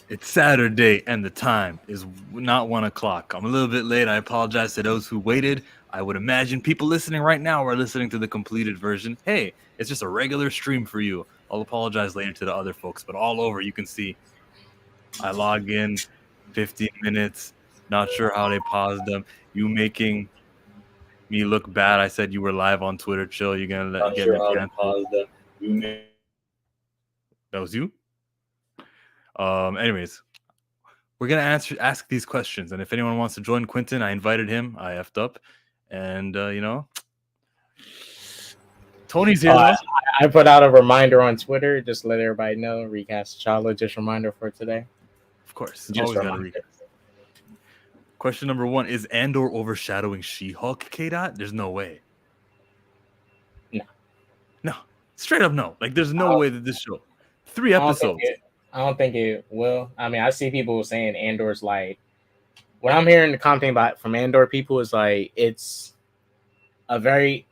It's Saturday and the time is not 1 o'clock. I'm a little bit late. I apologize to those who waited. I would imagine people listening right now are listening to the completed version. Hey, it's just a regular stream for you. I'll apologize later to the other folks, but all over you can see I log in 15 minutes. Not sure how they paused them. You making me look bad. I said you were live on Twitter. Chill. You're gonna Not get sure me how to canceled. pause them. You may That was you. Anyways, we're gonna ask these questions, and if anyone wants to join Quentin, I invited him. I effed up, and Tony's here though. I put out a reminder on Twitter, just to let everybody know. Recast Chala, just reminder for today. Of course, Just always gotta reminder. Question number 1: is Andor overshadowing She-Hulk? K. Dot? There's no way. No, straight up no. Like, there's no way that this show 3 episodes. I don't think it will. I mean, I see people saying Andor's like. What I'm hearing the commenting about from Andor people is like it's a very.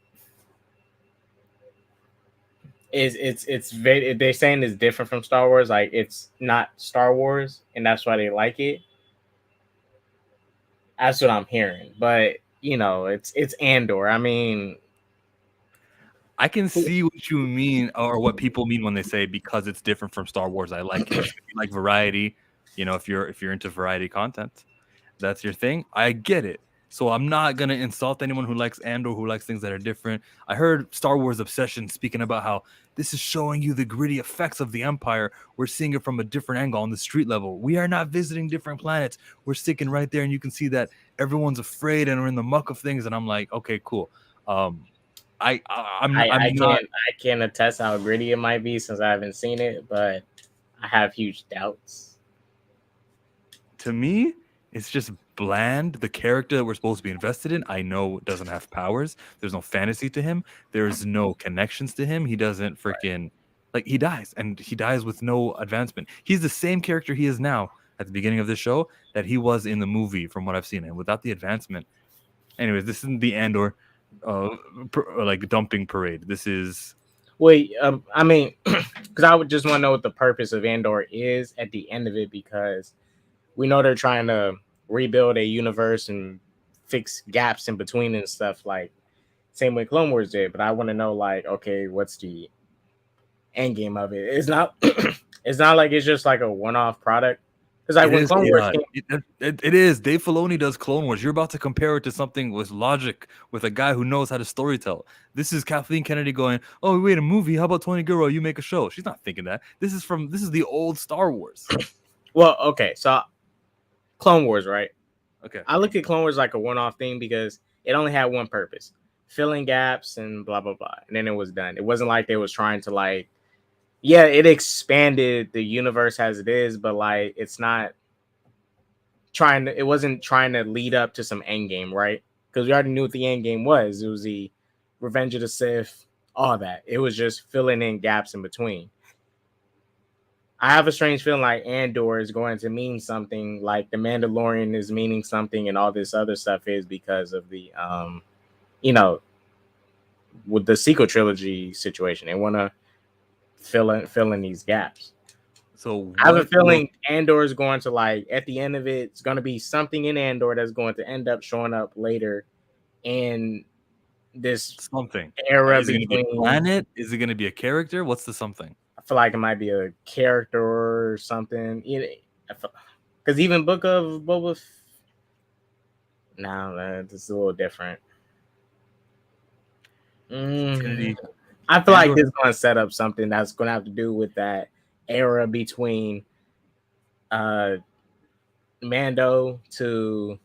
It's very, they're saying it's different from Star Wars. Like it's not Star Wars, and that's why they like it. That's what I'm hearing. But it's Andor. I mean, I can see what you mean, or what people mean when they say because it's different from Star Wars. I like it. If you like variety, if you're into variety content, that's your thing. I get it. So I'm not gonna insult anyone who likes Andor, who likes things that are different. I heard Star Wars Obsession speaking about how this is showing you the gritty effects of the Empire. We're seeing it from a different angle on the street level. We are not visiting different planets. We're sticking right there, and you can see that everyone's afraid and are in the muck of things. And I'm like, okay, cool. I can't attest how gritty it might be since I haven't seen it, but I have huge doubts. To me, it's just bland. The character that we're supposed to be invested in, I know doesn't have powers. There's no fantasy to him. There's no connections to him. He doesn't freaking he dies, and he dies with no advancement. He's the same character he is now at the beginning of the show that he was in the movie, from what I've seen, and without the advancement. Anyways, this isn't the Andor dumping parade. This is I mean, because I would just want to know what the purpose of Andor is at the end of it, because we know they're trying to rebuild a universe and fix gaps in between and stuff, like same way Clone Wars did. But I want to know, like, okay, what's the end game of it? It's not it's not like it's just like a one-off product. Because like when Clone Wars it is. Dave Filoni does Clone Wars. You're about to compare it to something with logic, with a guy who knows how to storytell. This is Kathleen Kennedy going, "Oh, wait, a movie? How about Tony Gilroy? You make a show." She's not thinking that. This is the old Star Wars. Well, okay, so Clone Wars, right? Okay. I look at Clone Wars like a one-off thing because it only had one purpose: filling gaps and blah blah blah, and then it was done. It wasn't like they was trying to it expanded the universe as it is, but it's not trying to. It wasn't trying to lead up to some end game, right? Because we already knew what the end game was. It was the Revenge of the Sith, all that. It was just filling in gaps in between. I have a strange feeling like Andor is going to mean something, like the Mandalorian is meaning something, and all this other stuff is because of the, with the sequel trilogy situation. They want to fill in these gaps. So I have a feeling Andor is going to at the end of it, it's going to be something in Andor that's going to end up showing up later in this something era. Is it going to be a planet? Is it going to be a character? What's the something? I feel like it might be a character or something. Because even Book of Boba it's a little different. I feel like this is going to set up something that's going to have to do with that era between Mando to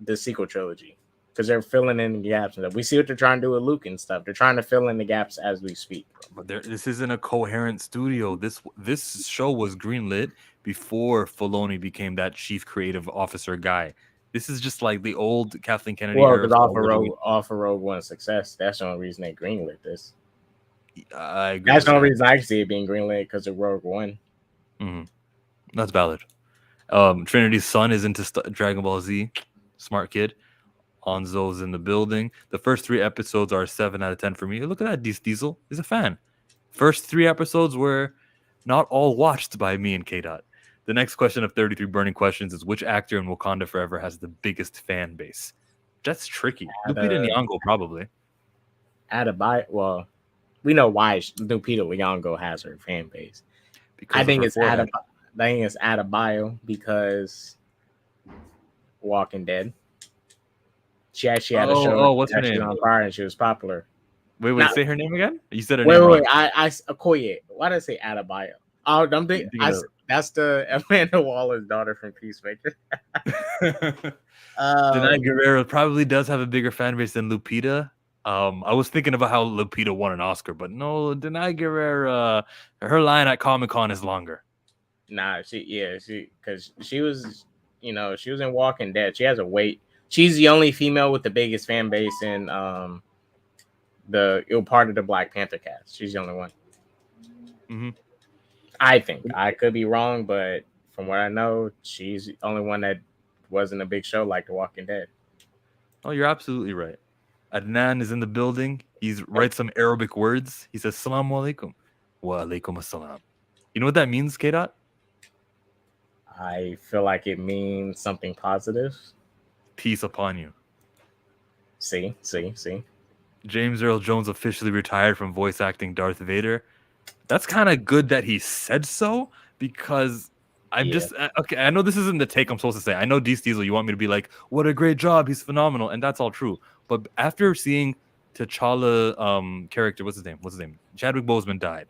the sequel trilogy, because they're filling in the gaps and stuff. We see what they're trying to do with Luke and stuff. They're trying to fill in the gaps as we speak. But this isn't a coherent studio. This show was greenlit before Filoni became that chief creative officer guy. This is just like the old Kathleen Kennedy. Well, because off of Rogue One success, that's the only reason they greenlit this. I agree. That's the only reason I can see it being greenlit, because of Rogue One. Mm-hmm. That's valid. Trinity's son is into Dragon Ball Z. Smart kid. Onzo's in the building. The first 3 episodes are 7 out of 10 for me. Look at that, Diesel. He's a fan. First 3 episodes were not all watched by me and K. Dot. The next question of 33 burning questions is which actor in Wakanda Forever has the biggest fan base? That's tricky. Lupita Nyong'o probably. Well, we know why Lupita Nyong'o has her fan base. Because I think it's Adebayo because Walking Dead. She actually had a show. Oh, what's her name? On fire, and she was popular. Wait, say her name again. You said her name wrong. I Okoye. Why did I say Adebayo? Oh, I'm thinking. That's the Amanda Waller's daughter from Peacemaker. Denai Guerrero probably does have a bigger fan base than Lupita. I was thinking about how Lupita won an Oscar, but no, Denai Guerrero, her line at Comic-Con is longer. Nah, because she was, she was in Walking Dead. She has a weight. She's the only female with the biggest fan base in part of the Black Panther cast. She's the only one. Mm-hmm. I think I could be wrong, but from what I know, she's the only one that wasn't a big show like The Walking Dead. Oh, you're absolutely right. Adnan is in the building. He writes some Arabic words. He says, "Assalamu alaikum." Wa alaikum assalam. You know what that means, K-Dot? I feel like it means something positive. Peace upon you. See. James Earl Jones officially retired from voice acting Darth Vader. That's kind of good that he said so, because okay, I know this isn't the take I'm supposed to say. I know D. Diesel, you want me to be like, what a great job, he's phenomenal, and that's all true. But after seeing T'Challa character, what's his name? Chadwick Boseman died.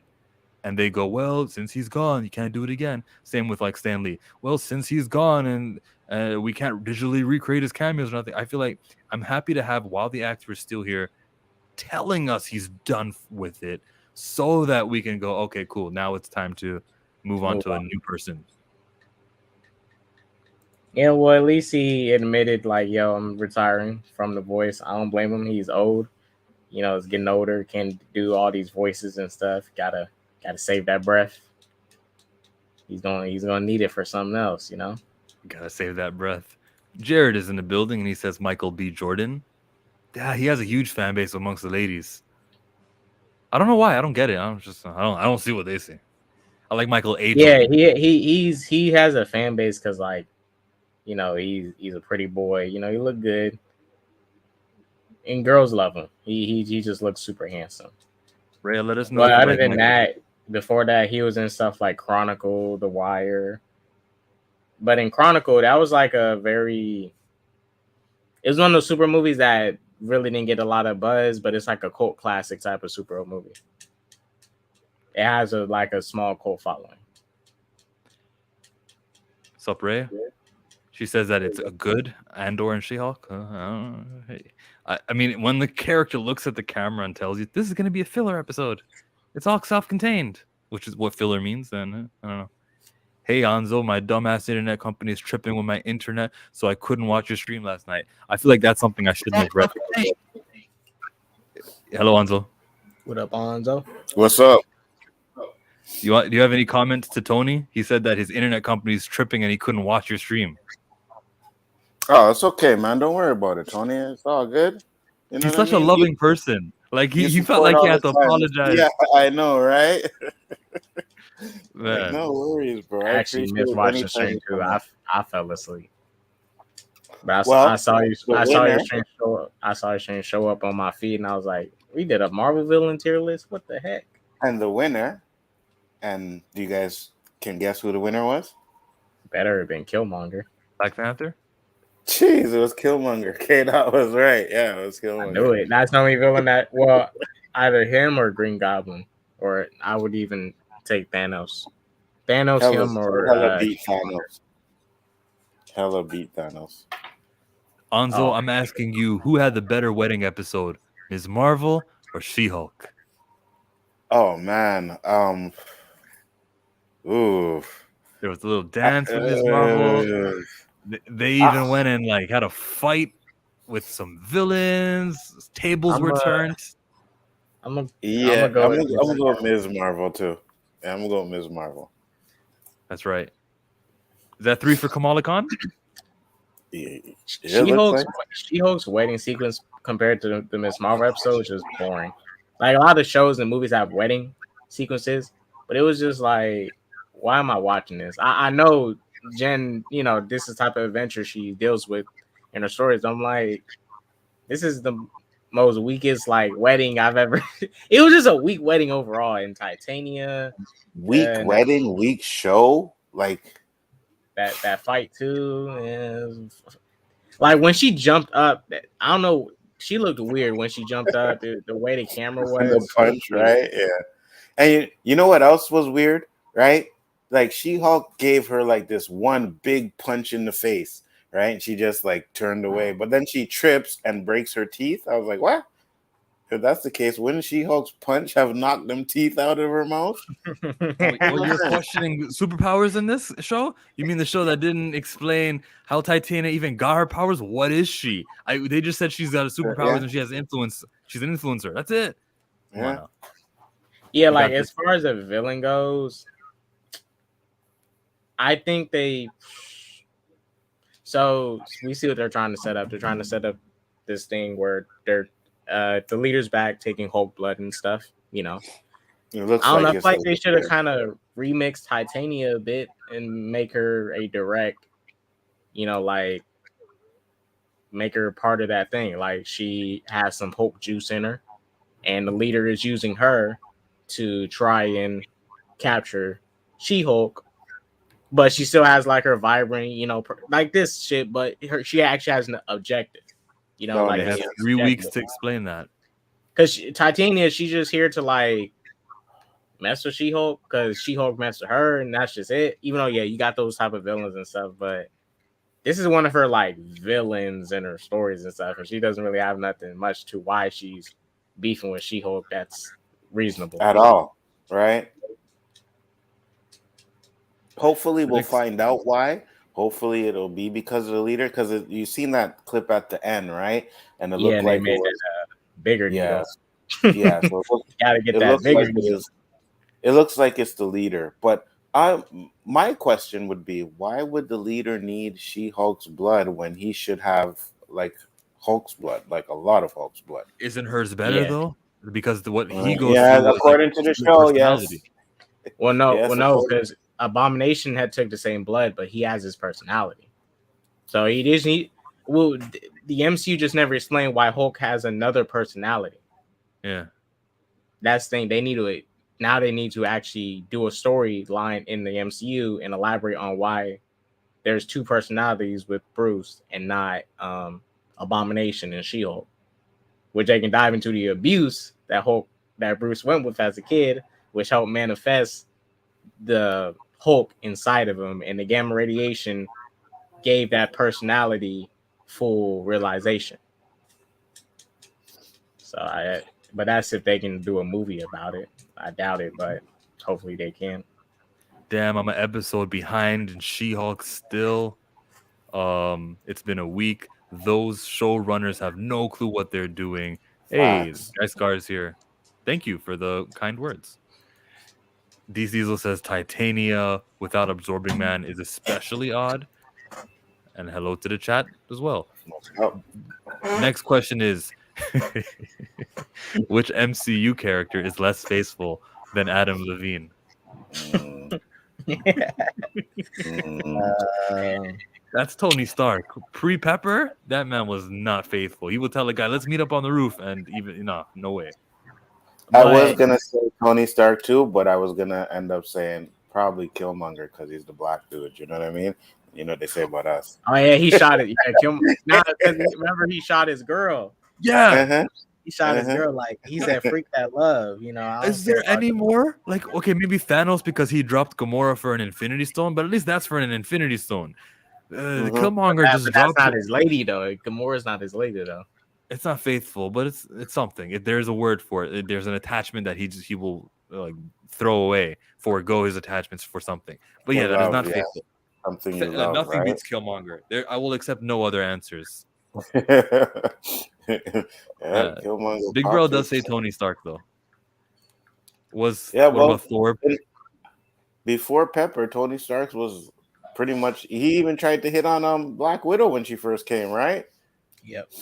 And they go, well, since he's gone, you can't do it again. Same with like Stan Lee. Well, since he's gone and we can't digitally recreate his cameos or nothing. I feel like I'm happy to have, while the actor is still here, telling us he's done with it, so that we can go, okay, cool. Now it's time to move on to a new person. Yeah, well, at least he admitted, like, yo, I'm retiring from the voice. I don't blame him. He's old. He's getting older. Can't do all these voices and stuff. Gotta save that breath. He's gonna need it for something else. Gotta save that breath. Jared is in the building and he says Michael B. Jordan. Yeah, he has a huge fan base amongst the ladies. I don't know why. I don't get it. I don't see what they see. I like Michael A. Yeah, he has a fan base because, like, he's a pretty boy. He look good, and girls love him. He just looks super handsome. Ray, let us know. But other than that, before that, he was in stuff like Chronicle, The Wire. But in Chronicle, that was like it was one of those super movies that really didn't get a lot of buzz, but it's like a cult classic type of superhero movie. It has a small cult following. Sup, Ray? She says that it's a good Andor and She-Hulk. I mean, when the character looks at the camera and tells you this is going to be a filler episode, it's all self-contained, which is what filler means. Then I don't know. Hey, Anzo, my dumbass internet company is tripping with my internet, so I couldn't watch your stream last night. I feel like that's something I should make reference to. Hello, Anzo. What up, Anzo? What's up? Do you have any comments to Tony? He said that his internet company is tripping and he couldn't watch your stream. Oh, it's okay, man. Don't worry about it, Tony. It's all good. He's such a loving person. Like he felt like he had to apologize. Yeah, I know, right? Man. No worries, bro. I actually missed watching the stream too. I fell asleep. But I saw your stream show up. I saw your stream show up on my feed, and I was like, "We did a Marvel villain tier list. What the heck?" And the winner, and you guys can guess who the winner was? Better have been Killmonger. Black Panther. Jeez, it was Killmonger. K-Dot was right. Yeah, it was Killmonger. I knew it. That's the only villain that, well, either him or Green Goblin, or I would even take Thanos. Hella beat Thanos. Hella beat Thanos. Anzo, I'm asking you, who had the better wedding episode, Ms. Marvel or She-Hulk? Oh man. Ooh. There was a little dance with Ms. Marvel. They even went and like had a fight with some villains. Tables were turned. I'm gonna go with Ms. Marvel too. Yeah, I'm gonna go with Ms. Marvel. That's right. Is that 3 for Kamala Khan? Yeah, She-Hulk's wedding sequence compared to the Ms. Marvel episode was just boring. Like a lot of shows and movies have wedding sequences, but it was just like why am I watching this? I know Jen, you know, this is the type of adventure she deals with in her stories. I'm like, this is the most weakest like wedding I've ever. It was just a weak wedding overall in Titania. Weak wedding, weak show, like that fight too. Yeah. Like when she jumped up, I don't know. She looked weird when she jumped up. The way the camera was, the punch, right? Yeah. And you know what else was weird, right? Like She-Hulk gave her like this one big punch in the face, right? And she just like turned away, but then she trips and breaks her teeth. I was like, what? If that's the case, wouldn't She-Hulk's punch have knocked them teeth out of her mouth? You're questioning superpowers in this show? You mean the show that didn't explain how Titania even got her powers? What is she? They just said she's got a superpowers and she has influence. She's an influencer. That's it. Yeah. Yeah, like as far as the villain goes, I think so we see what they're trying to set up. They're trying to set up this thing where they're the leader's back taking Hulk blood and stuff, you know. I don't know. I feel like they should have kind of remixed Titania a bit and make her a direct, you know, like make her part of that thing. Like she has some Hulk juice in her, and the leader is using her to try and capture She-Hulk, but she still has like her vibrant, you know, like this shit. But she actually has an objective, you know. Like they have 3 weeks to explain that. Because Titania, she's just here to like mess with She-Hulk because She-Hulk messed with her, and that's just it. Even though, yeah, you got those type of villains and stuff, but this is one of her like villains in her stories and stuff, and she doesn't really have nothing much to why she's beefing with She-Hulk that's reasonable at all, right? Hopefully we'll find out why. Hopefully it'll be because of the leader, because you seen that clip at the end, right? And it looked like it was bigger. Yeah, yeah. So gotta get that bigger. It looks like it's the leader, but my question would be, why would the leader need She-Hulk's blood when he should have like Hulk's blood, like a lot of Hulk's blood? Isn't hers better though? Because what he goes through, according to the show, yes. Well, no, because Abomination had took the same blood, but he has his personality. So he doesn't. Well, the MCU just never explained why Hulk has another personality. Yeah, that's the thing. They need to actually do a storyline in the MCU and elaborate on why there's two personalities with Bruce and not Abomination and She-Hulk, which they can dive into the abuse that Bruce went with as a kid, which helped manifest the Hulk inside of him, and the gamma radiation gave that personality full realization. But that's if they can do a movie about it. I doubt it, but hopefully they can. Damn, I'm an episode behind and She-Hulk still. It's been a week. Those showrunners have no clue what they're doing. Hey, Guy Scar's here. Thank you for the kind words. D Diesel says Titania without Absorbing Man is especially odd. And hello to the chat as well. Next question is which MCU character is less faithful than Adam Lavine? That's Tony Stark. Pre-Pepper, that man was not faithful. He would tell a guy, let's meet up on the roof, and even no way. I was gonna say Tony Stark too, but I was gonna end up saying probably Killmonger because he's the black dude. You know what I mean? You know what they say about us. Oh yeah, he shot it. Yeah, Killmonger. Remember he shot his girl. Yeah. He shot his girl. Like he said, "Freak that love." You know. Is there any more? Like, okay, maybe Thanos because he dropped Gamora for an Infinity Stone, but at least that's for an Infinity Stone. Killmonger just dropped. That's not his lady though. Gamora's not his lady though. It's not faithful, but it's something. There's a word for it. There's an attachment that he will like throw away, forego his attachments for something. But yeah, that is not faithful. Something you love, nothing right? beats Killmonger. I will accept no other answers. Big Bro does say Tony Stark though. What about Thor? Before Pepper, Tony Stark was pretty much. He even tried to hit on Black Widow when she first came, right? Yep.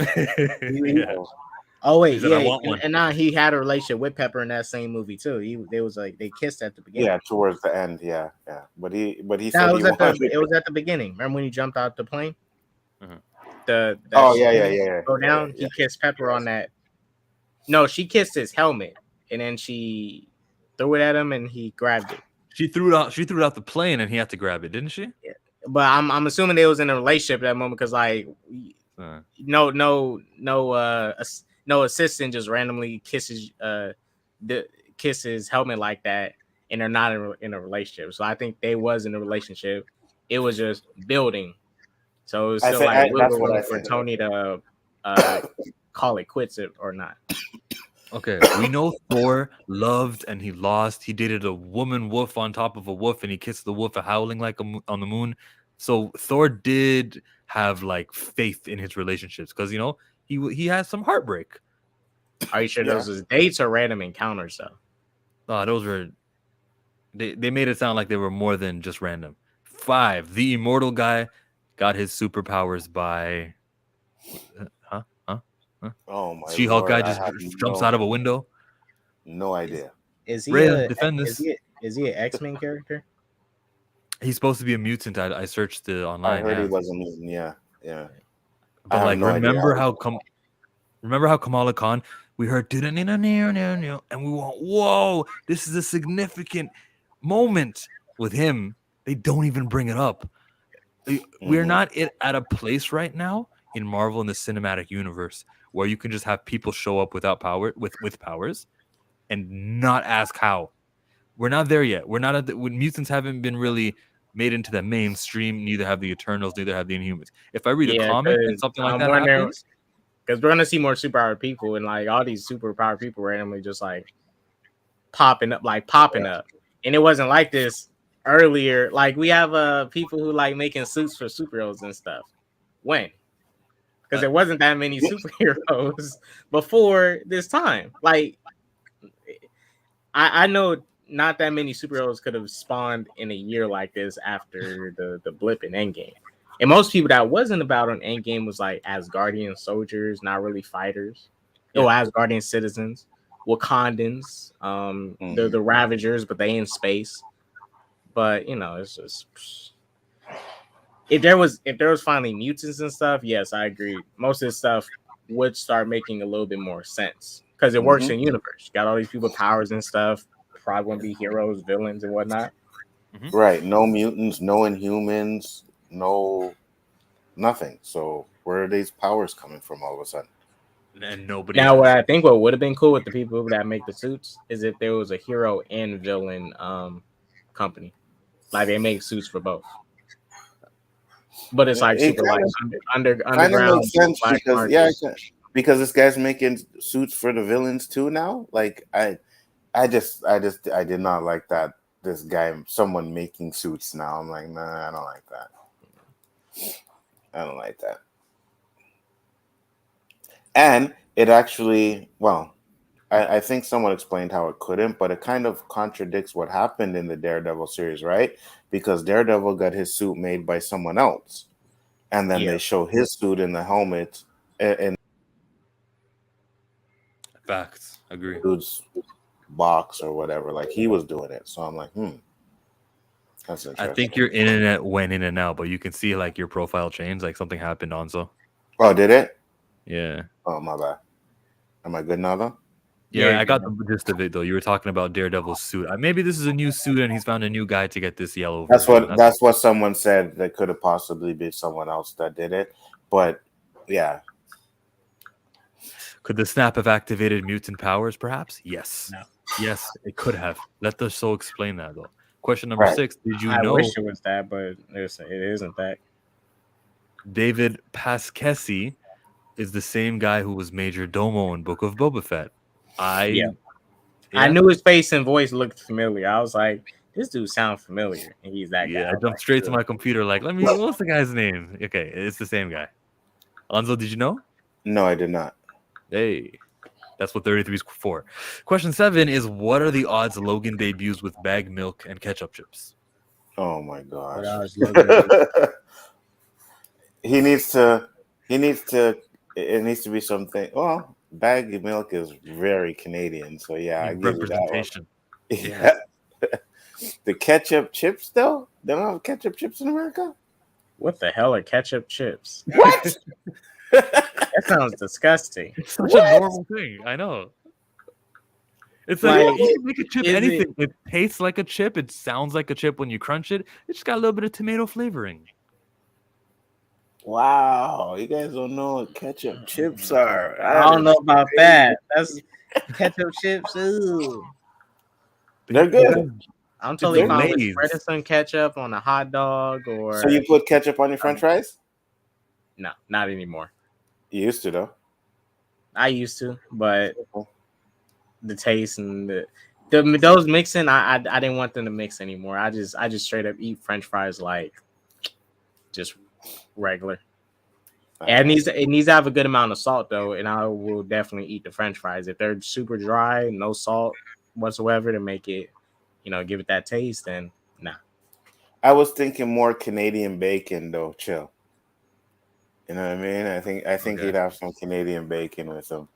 Oh wait, He said, "I yeah, want one." and now he had a relationship with Pepper in that same movie too. They was like they kissed at the beginning. Yeah, towards the end. Yeah. But he No, said it he was at the wanted. it was at the beginning. Remember when he jumped out the plane? Mhm. That Oh yeah, go down. He kissed Pepper on that. No, she kissed his helmet, and then she threw it at him, and he grabbed it. She threw it out. She threw it out the plane, and he had to grab it, didn't she? Yeah. But I'm assuming they was in a relationship at that moment because like no assistant just randomly kisses kisses helmet like that, and they're not in a relationship. So I think they was in a relationship. It was just building. So it was still like wiggle room for Tony to call it quits or not. Okay, we know Thor loved and he lost. He dated a woman wolf on top of a wolf, and he kissed the wolf howling like on the moon. So Thor did have like faith in his relationships because he has some heartbreak. Are you sure those was dates or random encounters though? Those were they made it sound like they were more than just random. 5, the immortal guy got his superpowers by Oh my She-Hulk guy Lord, just jumps out of a window. No idea. Is he Rhea, defend this. Is he an X-Men character? He's supposed to be a mutant. I searced it online. I heard he was a mutant. Yeah. But like, remember how Kamala Khan, we heard and we went, whoa, this is a significant moment with him. They don't even bring it up. We're not at a place right now in Marvel in the cinematic universe where you can just have people show up without power with powers and not ask how. We're not there yet. We're not when mutants haven't been really made into the mainstream. Neither have the Eternals. Neither have the Inhumans. If I read a comic and something like that happens, because we're gonna see more superpowered people, and like all these superpowered people randomly just like popping up, and it wasn't like this earlier. Like we have people who like making suits for superheroes and stuff. When? Because there wasn't that many superheroes before this time. Like I know not that many superheroes could have spawned in a year like this after the blip in Endgame. And most people that wasn't about on Endgame was like Asgardian soldiers, not really fighters. Yeah. Asgardian citizens, Wakandans, the Ravagers, but they in space. But it's just if there was finally mutants and stuff, yes, I agree. Most of this stuff would start making a little bit more sense because it works in universe. You got all these people with powers and stuff. Probably won't be heroes, villains, and whatnot. Right. No mutants, no Inhumans, no nothing. So where are these powers coming from all of a sudden? And nobody. Now, what I think what would have been cool with the people that make the suits is if there was a hero and villain company, like they make suits for both. But it's like super like underground. Kind of makes sense because this guy's making suits for the villains too now. Like I did not like that. This guy, someone making suits now. I'm like, nah, I don't like that. I don't like that. And it actually, I think someone explained how it couldn't, but it kind of contradicts what happened in the Daredevil series, right? Because Daredevil got his suit made by someone else, and then they show his suit in the helmet and facts. Agree. Dude's box or whatever, like he was doing it. So I'm like, that's interesting. I think your internet went in and out, but you can see like your profile changed, like something happened on so. Oh, did it? Yeah. Oh, my bad. Am I good now though? Yeah, I got the gist of it though. You were talking about Daredevil's suit. Maybe this is a new suit, and he's found a new guy to get this yellow. That's what someone said. That could have possibly been someone else that did it, but yeah. Could the snap have activated mutant powers? Perhaps. Yes. No. Yes, it could have. Let the show explain that though. Question number 6: Did you know? I wish it was that, but it isn't that. David Pasquesi is the same guy who was majordomo in Book of Boba Fett. I knew his face and voice looked familiar. I was like, this dude sounds familiar, and he's that guy. Yeah, I jumped straight to my computer like, what's the guy's name? Okay, it's the same guy. Alonzo, did you know? No, I did not. Hey, that's what 33 is for. Question 7 is, what are the odds Logan debuts with bag milk and ketchup chips? Oh my gosh. It needs to be something. Well, Bag of milk is very Canadian, so yeah, I give you that one. Representation. Yeah. The ketchup chips, though? They don't have ketchup chips in America? What the hell are ketchup chips? What? That sounds disgusting. It's such a normal thing. I know. It's like Like, you can make a chip is anything. It tastes like a chip. It sounds like a chip when you crunch it. It's just got a little bit of tomato flavoring. Wow, you guys don't know what ketchup chips are. I don't know about that. That's ketchup chips. Ooh. They're good. I'm totally It's fine with Lay's. spreading some ketchup on a hot dog or So you put ketchup on your French fries? no, not anymore. You used to, though. I used to, but the taste and the those mixing, I didn't want them to mix anymore. I just straight up eat French fries like just regular. And it needs to have a good amount of salt though, and I will definitely eat the French fries if they're super dry, no salt whatsoever to make it, give it that taste. Then nah. I was thinking more Canadian bacon, though. Chill. You know what I mean? I think Okay. he'd have some Canadian bacon with him.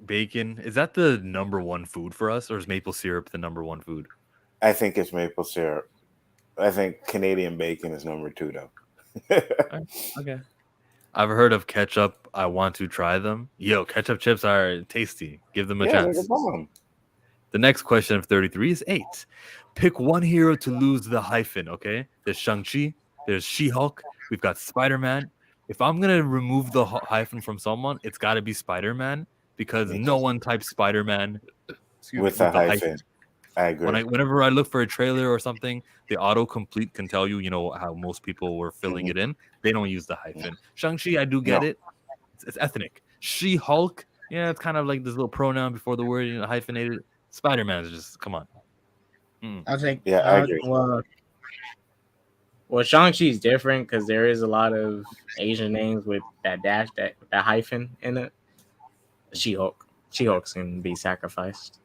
Bacon, is that the number one food for us, or is maple syrup the number one food? I think it's maple syrup. I think Canadian bacon is number 2, though. Okay. I've heard of ketchup. I want to try them. Yo, ketchup chips are tasty. Give them a Yeah, they're chance. the bomb. The next question of 33 is 8. Pick one hero to lose the hyphen, okay? There's Shang-Chi. There's She-Hulk. We've got Spider-Man. If I'm going to remove the hyphen from someone, it's got to be Spider-Man because no one types Spider-Man with a hyphen. I agree. Whenever I look for a trailer or something, the autocomplete can tell you, how most people were filling it in. They don't use the hyphen. Shang-Chi, I do get it. It's ethnic. She-Hulk, yeah, it's kind of like this little pronoun before the word, hyphenated. Spider-Man is just, come on. I think, I agree. Well, Shang-Chi is different because there is a lot of Asian names with that dash, that hyphen in it. She-Hulk can be sacrificed.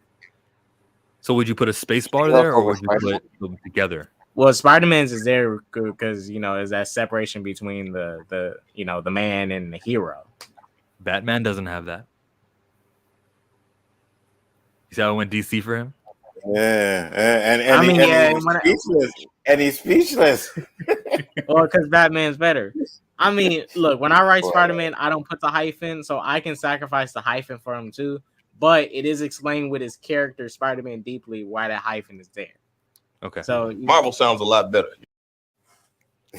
So would you put a space bar there, or would you put them together? Well, Spider-Man's is there because there's that separation between the man and the hero. Batman doesn't have that. You see how I went DC for him? And he's speechless. Well, because Batman's better. I mean, look, when I write Spider-Man, I don't put the hyphen, so I can sacrifice the hyphen for him too. But it is explained with his character, Spider-Man, deeply why that hyphen is there. Okay. So Marvel sounds a lot better.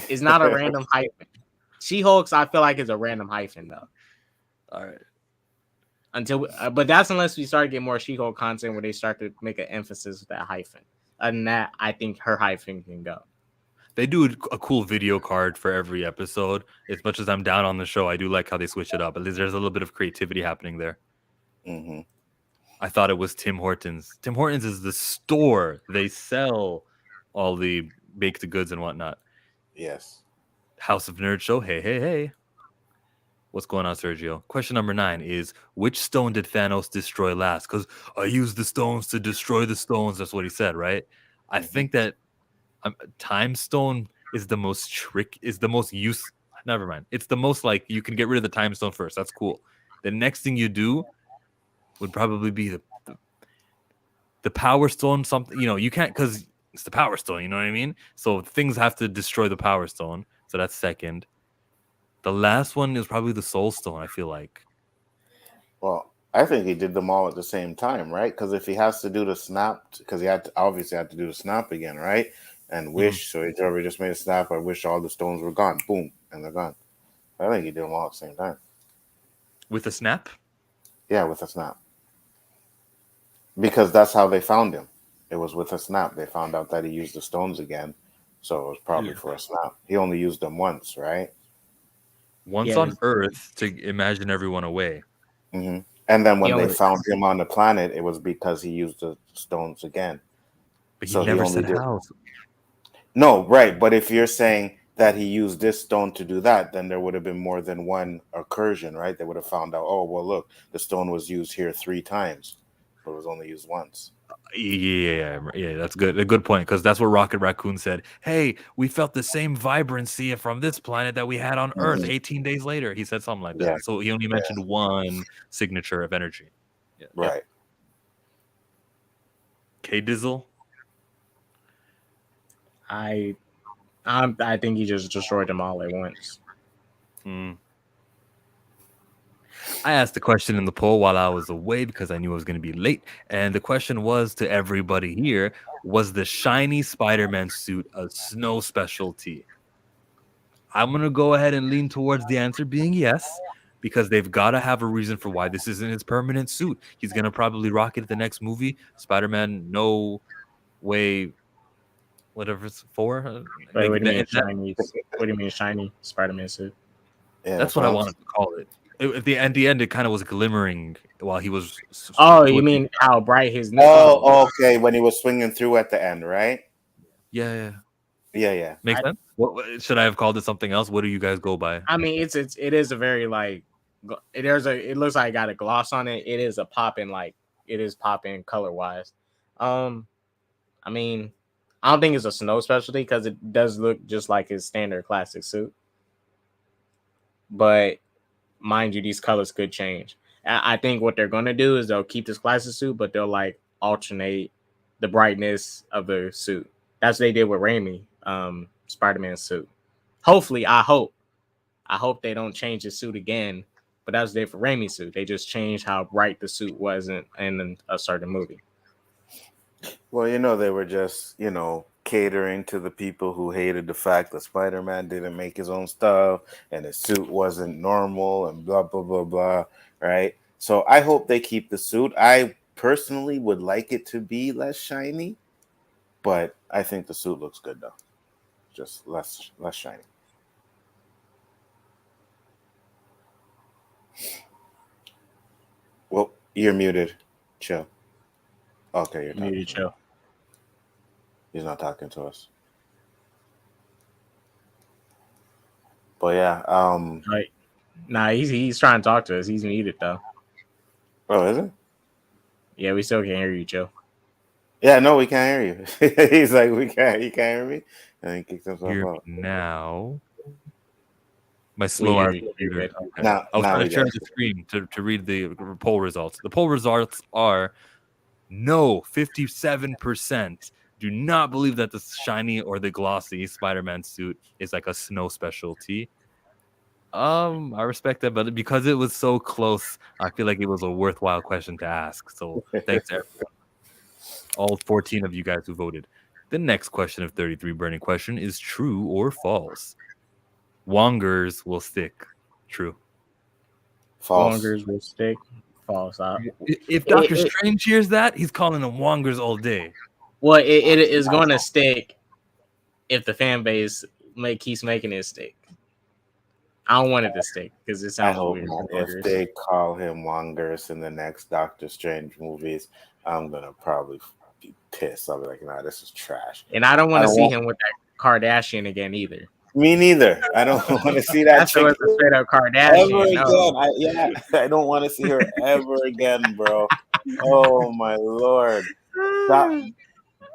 It's not a random hyphen. She-Hulk's, I feel like, is a random hyphen though. All right. But that's unless we start getting more She-Hulk content where they start to make an emphasis with that hyphen. Other than that, I think her hyphen can go. They do a cool video card for every episode. As much as I'm down on the show, I do like how they switch it up. At least there's a little bit of creativity happening there. Mm-hmm. I thought it was Tim Hortons. Tim Hortons is the store. They sell all the baked goods and whatnot. Yes. House of Nerd Show. Hey. What's going on, Sergio? Question number 9 is, which stone did Thanos destroy last? Because I used the stones to destroy the stones. That's what he said, right? I think that Time Stone is the most never mind. It's the most like you can get rid of the Time Stone first. That's cool. The next thing you do would probably be the Power Stone. Something, you can't, because it's the Power Stone. You know what I mean? So things have to destroy the Power Stone. So that's second. The last one is probably the Soul Stone, I feel like. Well, I think he did them all at the same time, right? Because if he has to do the snap, because he obviously had to do the snap again, right? And wish, so he already just made a snap. I wish all the stones were gone. Boom, and they're gone. I think he did them all at the same time. With a snap? Yeah, with a snap. Because that's how they found him. It was with a snap. They found out that he used the stones again. So it was probably for a snap. He only used them once, right? Once on Earth to imagine everyone away. Mm-hmm. And then when they found him on the planet, it was because he used the stones again. But he never said how. No, right. But if you're saying that he used this stone to do that, then there would have been more than one incursion, right? They would have found out, oh, well, look, the stone was used here 3 times, but it was only used once. Yeah, that's good. A good point, because that's what Rocket Raccoon said. Hey, we felt the same vibrancy from this planet that we had on Earth 18 days later. He said something like that. Yeah. So he only mentioned one signature of energy. Yeah. Right. K Dizzle. I think he just destroyed them all at once. I asked the question in the poll while I was away because I knew I was going to be late. And the question was to everybody here, was the shiny Spider-Man suit a snow specialty? I'm going to go ahead and lean towards the answer being yes, because they've got to have a reason for why this isn't his permanent suit. He's going to probably rock it at the next movie. Spider-Man No Way, whatever it's for. Wait, what do you mean shiny? What do you mean shiny Spider-Man suit? Yeah, that's what I wanted to call it. At the end, it kind of was glimmering while he was. Oh, you mean how bright his? Oh, okay. When he was swinging through at the end, right? Yeah. Makes sense. What should I have called it something else? What do you guys go by? I mean, it is a very like it looks like it got a gloss on it. It is popping color wise. I mean, I don't think it's a snow specialty because it does look just like his standard classic suit. But mind you, these colors could change. I think what they're gonna do is they'll keep this classic suit, but they'll like alternate the brightness of the suit. That's what they did with Raimi, Spider-Man suit. Hopefully, I hope they don't change the suit again. But that's what they did for Raimi's suit. They just changed how bright the suit was in a certain movie. Well, they were just, catering to the people who hated the fact that Spider-Man didn't make his own stuff and his suit wasn't normal and blah, blah, blah, blah, right? So I hope they keep the suit. I personally would like it to be less shiny, but I think the suit looks good, though. Just less shiny. Well, you're muted. Chill. Okay, you're muted. Chill. He's not talking to us. But yeah, right. Nah, he's trying to talk to us. He's muted though. Oh, is it? Yeah, we still can't hear you, Joe. Yeah, no, we can't hear you. He's like, you can't hear me, and he kicked himself out. Now, my slow computer. Okay. Now, I was trying to share the screen to read the poll results. The poll results are no, 57%. Do not believe that the shiny or the glossy Spider-Man suit is like a snow specialty. I respect that, but because it was so close, I feel like it was a worthwhile question to ask. So thanks everyone. All 14 of you guys who voted. The next question of 33 burning question is true or false. Wongers will stick. True. False. Wongers will stick. False. If Doctor Strange hears that, he's calling them Wongers all day. Well, it is going to stick if the fan base keeps making it stick. I don't want it to stick because it sounds weird. If they call him Wongers in the next Doctor Strange movies, I'm gonna probably be pissed. I'll be like, nah, this is trash. And I don't want to see him with that Kardashian again either. Me neither. I don't want to see that. That's a straight up Kardashian. Ever again. I don't want to see her ever again, bro. Oh my Lord.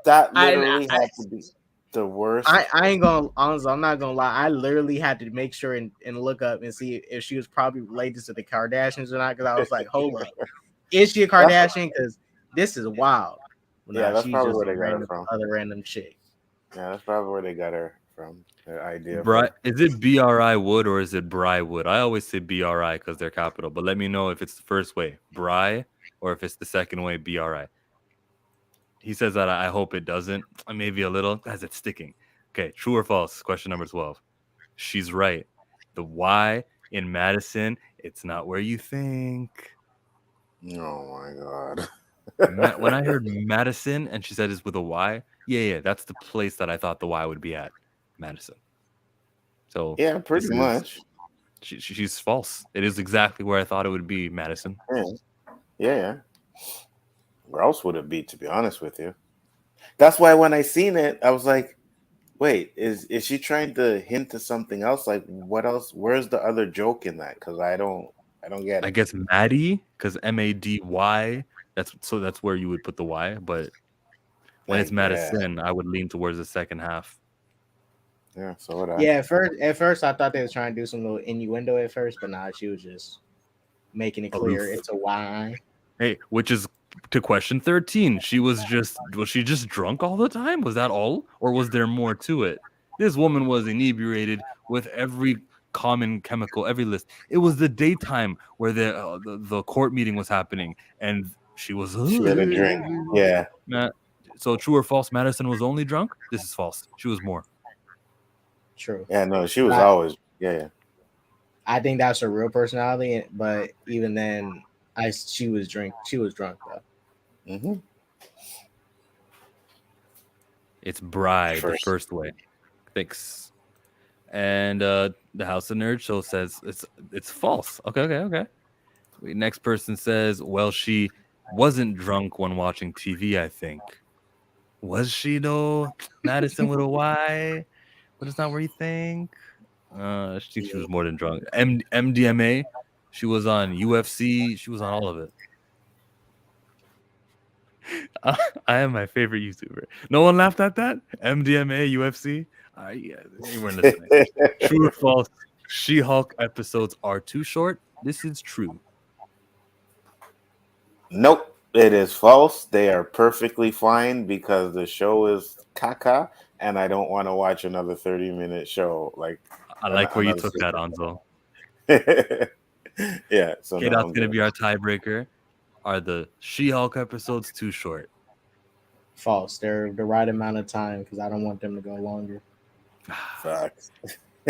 That literally had to be the worst. I ain't gonna, honestly, I'm not gonna lie. I literally had to make sure and look up and see if she was probably related to the Kardashians or not. Because I was like, hold up, is she a Kardashian? Because this is wild. Yeah, that's probably where they got her from. Other random chick. Yeah, that's probably where they got her from. Their idea. Is it BRI Wood or is it Bry Wood? I always say BRI because they're capital. But let me know if it's the first way, Bry, or if it's the second way, BRI. He says that I hope it doesn't. Maybe a little. As it's sticking. Okay, true or false? Question number 12. She's right. The Y in Madisynn, it's not where you think. Oh my God. When I heard Madisynn and she said it's with a Y, yeah, that's the place that I thought the Y would be at, Madisynn. So yeah, pretty much. She's false. It is exactly where I thought it would be, Madisynn. Yeah. Where else would it be, to be honest with you? That's why when I seen it, I was like, wait, is she trying to hint to something else? Like, what else? Where's the other joke in that? Because I don't get it. I guess Maddie, because MADY, That's where you would put the Y. But when it's Like, yeah, Madisynn, I would lean towards the second half. yeah. So would I. Yeah, at first I thought they was trying to do some little innuendo at first, but nah, she was just making it clear Aloof. it's a Y. Hey, which is to question 13. Was she just drunk all the time? Was that all? Or was there more to it? This woman was inebriated with every common chemical, every list. It was the daytime where the court meeting was happening, and she was. She had a drink. Yeah. So true or false? Madisynn was only drunk. This is false. She was more. True. Yeah, no, she was Right. always. Yeah. I think that's her real personality, but even then, she was drunk though. Mm-hmm. It's Bride, the First. first way. Thanks. And the House of Nerd Show says it's false. Okay. Next person says, well, she wasn't drunk when watching TV, I think. Was she though? Madisynn with a Y? But it's not where you think. I think she was more than drunk. MDMA. She was on UFC. She was on all of it. I am my favorite YouTuber. No one laughed at that? MDMA, UFC? Yeah, you weren't listening. True or false? She-Hulk episodes are too short. This is true. Nope, it is false. They are perfectly fine because the show is caca, and I don't want to watch another 30-minute show. Like, I like where you took that, Anzo. Yeah. So Okay, that's gonna be our tiebreaker. Are the She-Hulk episodes too short? False. They're the right amount of time because I don't want them to go longer. Facts.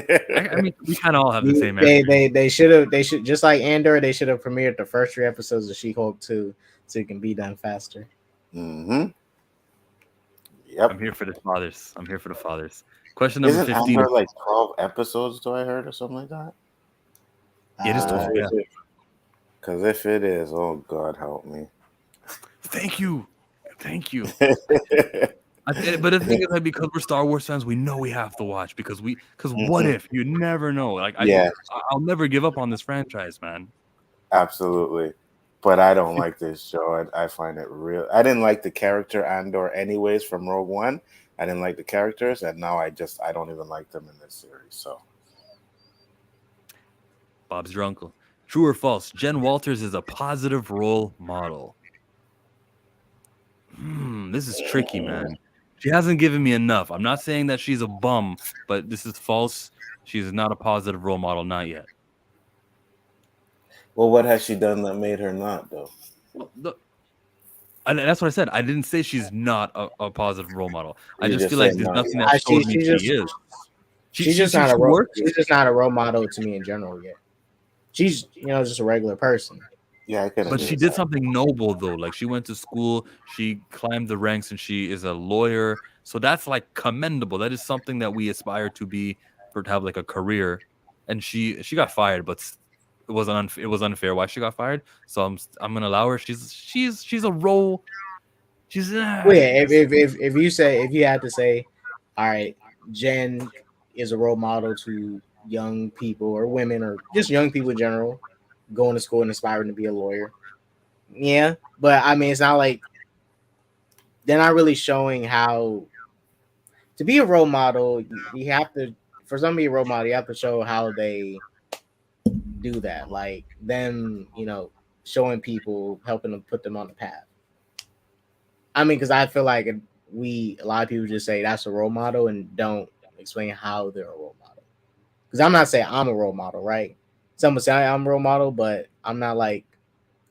I mean, we kind of all have the same answer. They should just like Andor. They should have premiered the first 3 episodes of She-Hulk 2 so it can be done faster. Mm-hmm. Yep. I'm here for the fathers. Question number Isn't 15. Andor like 12 episodes? Do I heard or something like that? It is 12. Yeah. Because if it is, oh God, help me. Thank you. But the thing is, like, because we're Star Wars fans, we know we have to watch because what if? You never know. Like, I'll never give up on this franchise, man. Absolutely. But I don't like this show. I find it real. I didn't like the character Andor anyways from Rogue One. I didn't like the characters, and now I don't even like them in this series. So Bob's your uncle. True or false? Jen Walters is a positive role model. This is tricky, man. She hasn't given me enough. I'm not saying that she's a bum, but this is false. She's not a positive role model, not yet. well, what has she done that made her not, though? And that's what I said. I didn't say she's not a positive role model. I You just just feel like said there's no. nothing that shows me she is. She's just not a role. She's just not a role model to me in general yet. She's just a regular person. Yeah, I can. But she did something noble though. Like she went to school, she climbed the ranks, and she is a lawyer. So that's like commendable. That is something that we aspire to be, to have like a career. And she got fired, but it was unfair why she got fired. So I'm gonna allow her. She's a role. She's if you had to say, all right, Jen is a role model to young people or women or just young people in general going to school and aspiring to be a lawyer. Yeah, but I mean, it's not like they're not really showing how to be a role model. You have to, for somebody to be a role model, you have to show how they do that. Like them, showing people, helping them put them on the path. I mean, because I feel like a lot of people just say that's a role model and don't explain how they're a role model. Because I'm not saying I'm a role model, right? Some would say I'm a role model, but I'm not like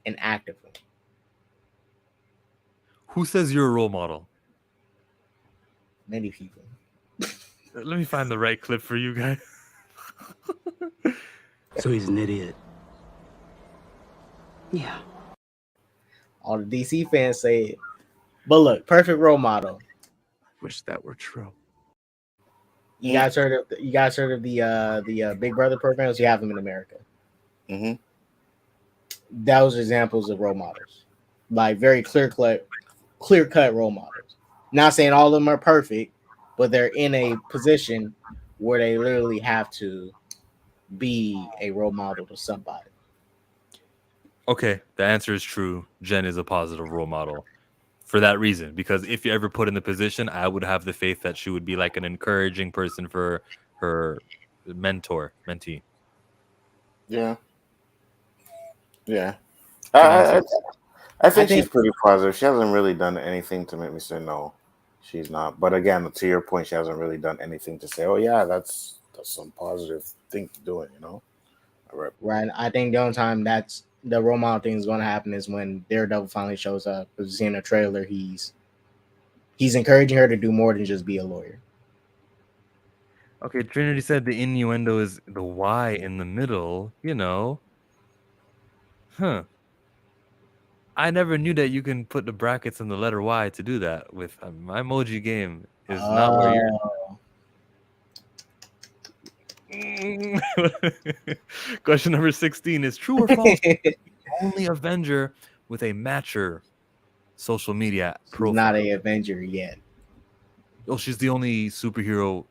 an active one. Who says you're a role model? Many people. Let me find the right clip for you guys. So he's an idiot. Yeah. All the DC fans say it. But look, perfect role model. Wish that were true. You guys heard of the Big Brother programs? You have them in America. Mm-hmm. Those are examples of role models, like very clear cut role models. Not saying all of them are perfect, but they're in a position where they literally have to be a role model to somebody. Okay, the answer is true. Jen is a positive role model for that reason. Because if you ever put in the position, I would have the faith that she would be like an encouraging person for her mentee. Yeah. Yeah. Good I, answer. I, I I think she's think pretty positive. She hasn't really done anything to make me say no. She's not. But again, to your point, she hasn't really done anything to say, "Oh yeah, that's some positive thing to do it." You know. Right. right. I think the only time that's the role model thing is going to happen is when Daredevil finally shows up. Because in a trailer, he's encouraging her to do more than just be a lawyer. Okay, Trinity said the innuendo is the Y in the middle. Huh. I never knew that you can put the brackets and the letter Y to do that. With my emoji game is not where you're. Question number 16 is true or false? Only Avenger with a matcher social media She's profile. not a Avenger yet. Oh, she's the only superhero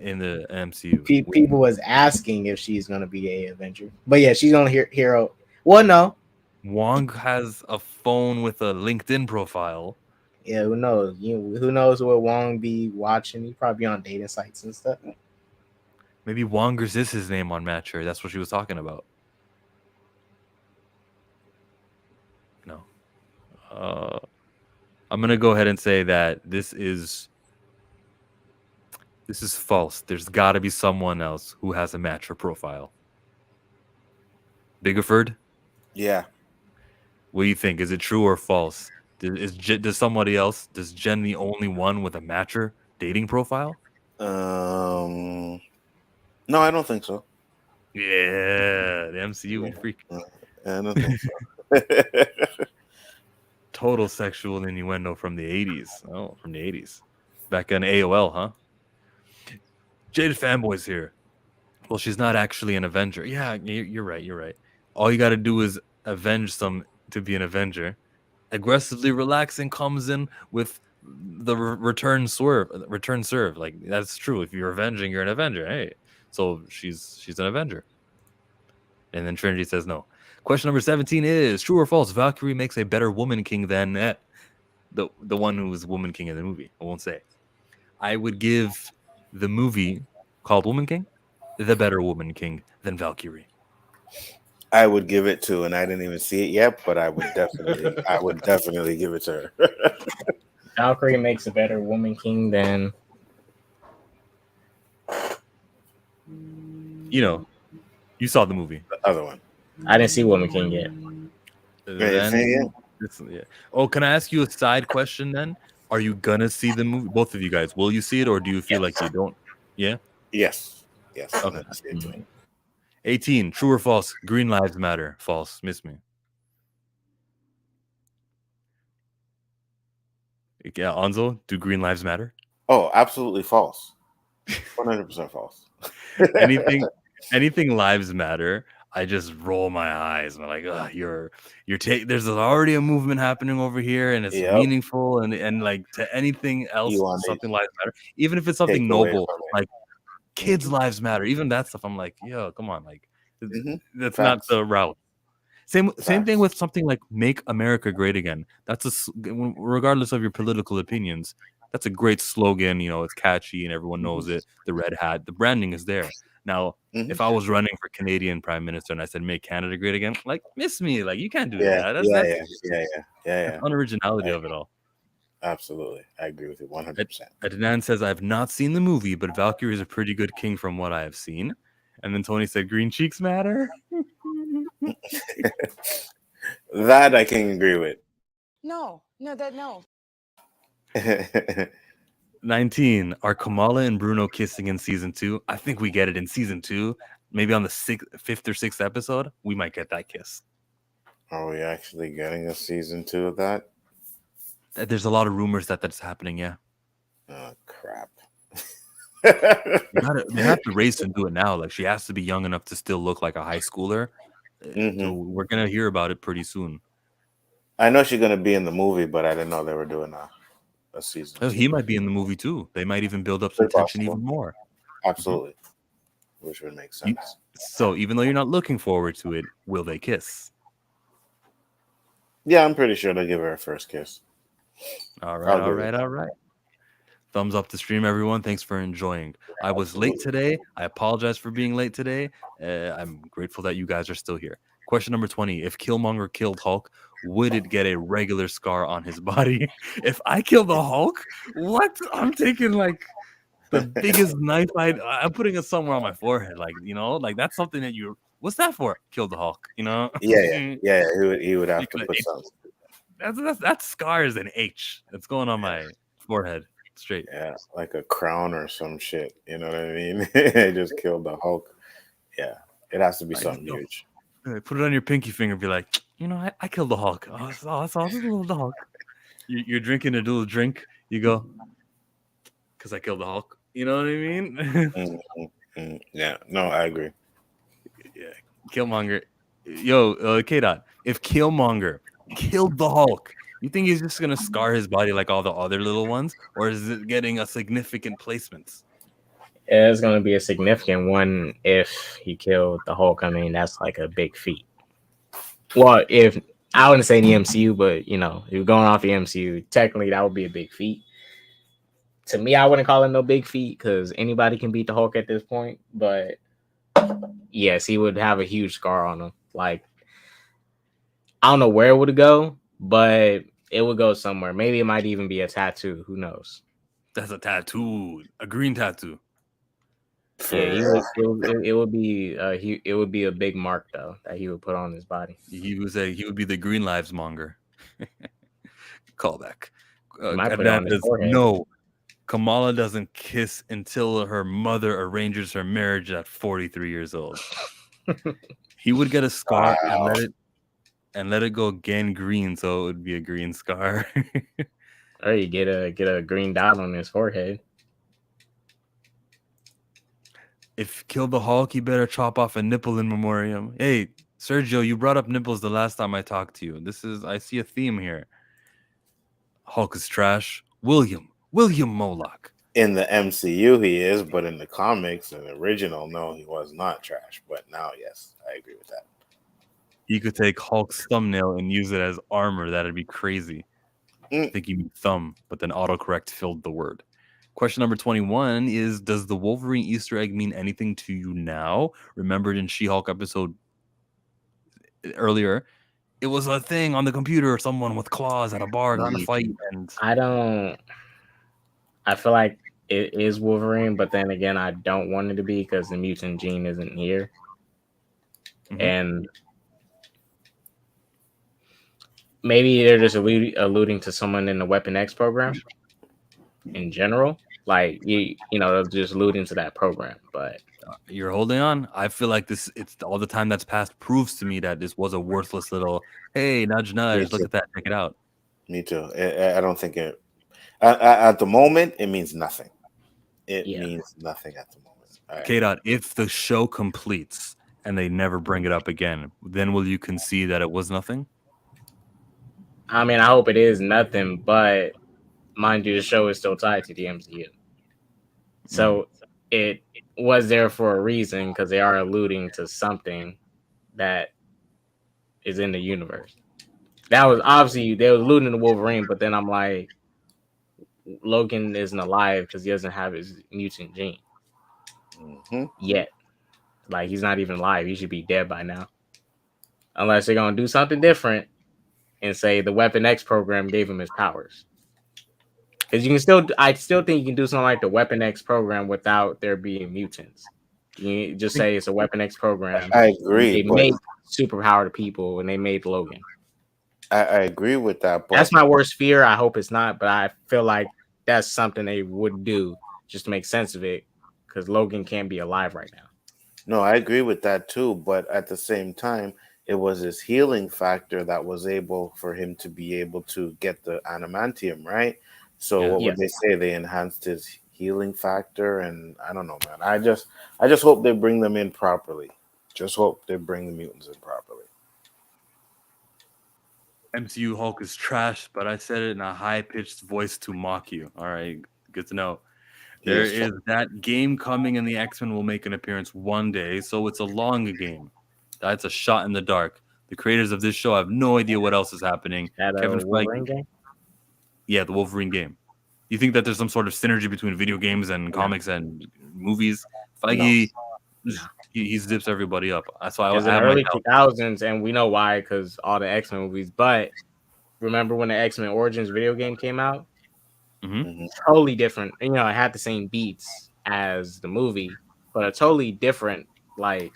in the MCU. People was asking if she's going to be a Avenger, but yeah, she's the only hero. Well, no. Wong has a phone with a LinkedIn profile. Yeah, who knows? Who knows what Wong be watching? He probably on dating sites and stuff. Maybe Wongers is his name on Matcher. That's what she was talking about. No. I'm gonna go ahead and say that this is false. There's got to be someone else who has a Matcher profile. Biggerford? Yeah. What do you think? Is it true or false? Does somebody else? Does Jen the only one with a Matcher dating profile? No, I don't think so. Yeah, the MCU freak. I don't think so. Total sexual innuendo from the 80s. Oh, from the 80s. Back on AOL, huh? Jaded fanboys here. Well, she's not actually an Avenger. Yeah, you're right. You're right. All you got to do is avenge some to be an Avenger. Aggressively relaxing comes in with the return serve. Like, that's true. If you're avenging, you're an Avenger. Hey, so she's an Avenger. And then Trinity says no. Question number 17 is true or false? Valkyrie makes a better Woman King than the one who was Woman King in the movie. I won't say. I would give the movie called Woman King the better Woman King than Valkyrie. I would give it to, and I didn't even see it yet, but I would definitely give it to her. Valkyrie makes a better Woman King than You saw the movie. The other one. I didn't see Woman King yet. Yeah. Oh, can I ask you a side question then? Are you gonna see the movie? Both of you guys, will you see it, or do you feel like you don't? Yeah. Yes. Okay. 18. True or false? Green lives matter. False. Miss me. Yeah, Anzo. Do green lives matter? Oh, absolutely false. 100% false. Anything lives matter. I just roll my eyes. I'm like, there's already a movement happening over here, and it's meaningful, and like to anything else, something lives matter. Even if it's something noble, like kids' lives matter. Even that stuff, I'm like, yo, come on, like that's not the route. Same thing with something like "Make America Great Again." That's regardless of your political opinions. That's a great slogan. It's catchy and everyone knows it. The red hat, the branding is there. Now, if I was running for Canadian Prime Minister and I said "Make Canada Great Again," like, miss me, like you can't do that. That's unoriginality of it all. Absolutely, I agree with you 100%. Adnan says I have not seen the movie, but Valkyrie is a pretty good king from what I have seen. And then Tony said, "Green cheeks matter." That I can agree with. No. 19. Are Kamala and Bruno kissing in season 2? I think we get it in season 2. Maybe on the 5th or 6th episode, we might get that kiss. Are we actually getting a season 2 of that? There's a lot of rumors that that's happening, yeah. Oh, crap. They have to race and do it now. Like, she has to be young enough to still look like a high schooler. So we're going to hear about it pretty soon. I know she's going to be in the movie, but I didn't know they were doing a season. Oh, he might be in the movie too. They might even build up some tension even more. Absolutely. Which would make sense. So even though you're not looking forward to it, will they kiss? Yeah, I'm pretty sure they'll give her a first kiss. All right, I'll all give right, it. all right. Thumbs up to stream, everyone. Thanks for enjoying. I was late today. I apologize for being late today. I'm grateful that you guys are still here. Question number 20. If Killmonger killed Hulk, would it get a regular scar on his body? If I kill the Hulk, what? I'm taking like the biggest knife I'm putting it somewhere on my forehead. Like, like that's something that what's that for? Kill the Hulk, Yeah. He would have to Because put something. that scar is an H. It's going on my forehead straight. Yeah, like a crown or some shit. You know what I mean? They just killed the Hulk. Yeah, it has to be something huge. Put it on your pinky finger. Be like, I killed the Hulk. Oh, that's all. This little the Hulk. You're drinking a little drink. You go, because I killed the Hulk. You know what I mean? Yeah, no, I agree. Yeah, Killmonger. Yo, K-Dot. If Killmonger killed the Hulk, you think he's just gonna scar his body like all the other little ones, or is it getting a significant placement? It's going to be a significant one if he killed the Hulk. I mean, that's like a big feat. Well, if I wouldn't say the MCU, but if you're going off the MCU, technically that would be a big feat. To me, I wouldn't call it no big feat because anybody can beat the Hulk at this point. But yes, he would have a huge scar on him. Like, I don't know where it would go, but it would go somewhere. Maybe it might even be a tattoo. Who knows? That's a tattoo, a green tattoo. Yeah, it would be a big mark though that he would put on his body. He would be the Green Lives Monger. Callback. Might put it on his forehead. No, Kamala doesn't kiss until her mother arranges her marriage at 43 years old. He would get a scar and let it go gangrene, so it would be a green scar. Or you get a green dot on his forehead. If killed the Hulk, he better chop off a nipple in memoriam. Hey, Sergio, you brought up nipples the last time I talked to you. I see a theme here. Hulk is trash. William Moloch. In the MCU, he is, but in the comics, in the original, no, he was not trash. But now, yes, I agree with that. He could take Hulk's thumbnail and use it as armor. That'd be crazy. I think you mean thumb, but then autocorrect filled the word. Question number 21 is, does the Wolverine Easter egg mean anything to you now? Remembered in She-Hulk episode earlier, it was a thing on the computer, someone with claws at a bar got in a fight. And I feel like it is Wolverine, but then again, I don't want it to be because the mutant gene isn't here. Mm-hmm. And maybe they're just alluding to someone in the Weapon X program in general. Like, they're just alluding to that program. But you're holding on. I feel like it's all the time that's passed proves to me that this was a worthless little, hey, nudge, look at that, check it out. Me too. I don't think it, at the moment, it means nothing. It means nothing at the moment. Right. K-Dot, if the show completes and they never bring it up again, then will you concede that it was nothing? I mean, I hope it is nothing, but mind you, the show is still tied to the MCU. So it was there for a reason because they are alluding to something that is in the universe. That was obviously, they were alluding to Wolverine, but then I'm like, Logan isn't alive because he doesn't have his mutant gene yet. Like, he's not even alive. He should be dead by now. Unless they're going to do something different and say the Weapon X program gave him his powers. Because I still think you can do something like the Weapon X program without there being mutants. You just say it's a Weapon X program. I agree. They made superpowered people and they made Logan. I agree with that. But that's my worst fear. I hope it's not, but I feel like that's something they would do just to make sense of it because Logan can't be alive right now. No, I agree with that too. But at the same time, it was his healing factor that was able for him to be able to get the adamantium, right? So what would they say? They enhanced his healing factor, and I don't know, man. I just hope they bring them in properly. Just hope they bring the mutants in properly. MCU Hulk is trash, but I said it in a high-pitched voice to mock you. All right, good to know. There is that game coming, and the X-Men will make an appearance one day, so it's a long game. That's a shot in the dark. The creators of this show have no idea what else is happening. That Kevin Wolverine Feige, game. yeah, the Wolverine game. You think that there's some sort of synergy between video games and No. comics and movies? Feige, he zips everybody up. That's why It was I in the have my early doubt. 2000s, and we know why, because all the X-Men movies. But remember when the X-Men Origins video game came out? Mhm. Totally different. You know, it had the same beats as the movie, but a totally different like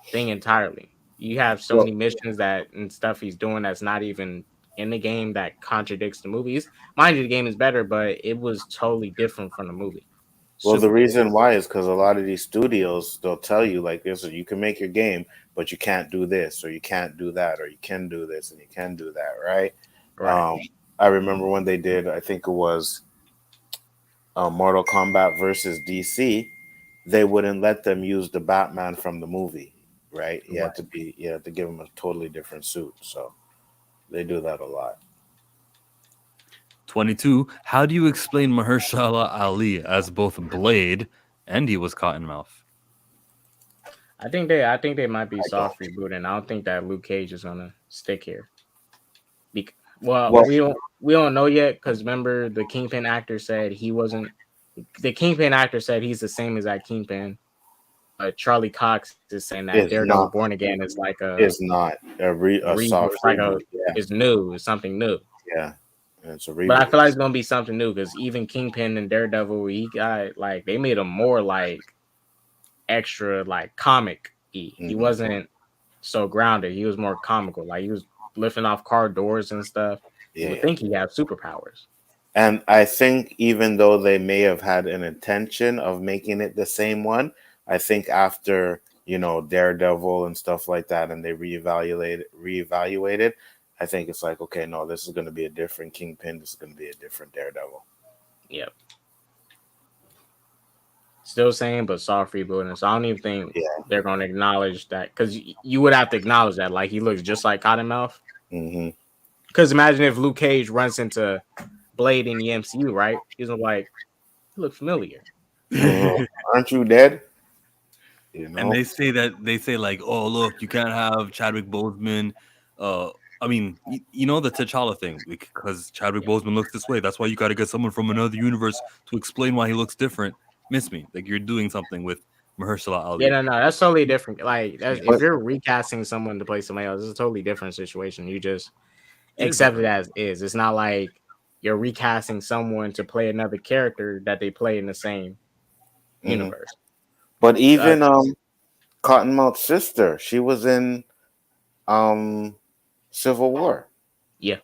thing entirely. You have so many missions that and stuff he's doing that's not even in the game that contradicts the movies. Mind you, the game is better, but it was totally different from the movie. Well, the Super reason why is because a lot of these studios, they'll tell you like this: you can make your game, but you can't do this, or you can't do that, or you can do this and you can do that, right? right. I remember when they did, I think it was Mortal Kombat versus DC. They wouldn't let them use the Batman from the movie, right? He had to be, you had to give him a totally different suit. So they do that a lot. 22. How do you explain Mahershala Ali as both Blade and he was Cottonmouth? I think they might be soft rebooting. I don't think that Luke Cage is gonna stick here. We don't know yet because remember the Kingpin actor said he wasn't. The Kingpin actor said he's the same as that Kingpin. Charlie Cox is saying that Daredevil Born Again is like a not a soft it's like reboot. it's new, it's something new. Yeah, it's a reboot. But I feel like it's gonna be something new because even Kingpin and Daredevil, he got like they made him more like extra like comic-y. He wasn't so grounded. He was more comical. Like he was lifting off car doors and stuff. You would think he had superpowers. And I think even though they may have had an intention of making it the same one, I think after, you know, Daredevil and stuff like that, and they reevaluated, I think it's like, okay, no, this is going to be a different Kingpin. This is going to be a different Daredevil. Yep. Still saying, but soft rebooting. So I don't even think they're going to acknowledge that because you would have to acknowledge that. Like he looks just like Cottonmouth. Because imagine if Luke Cage runs into Blade in the MCU, right? He's like, you look familiar. Aren't you dead? You know? And they say like, oh look, you can't have Chadwick Boseman. I mean, you know the T'Challa thing because Chadwick Boseman looks this way. That's why you got to get someone from another universe to explain why he looks different. Miss me, like you're doing something with Mahershala Ali. Yeah, no, that's totally different. Like if you're recasting someone to play somebody else, it's a totally different situation. You just accept it as is. It's not like you're recasting someone to play another character that they play in the same universe. But even Cottonmouth's sister, she was in Civil War. Yeah.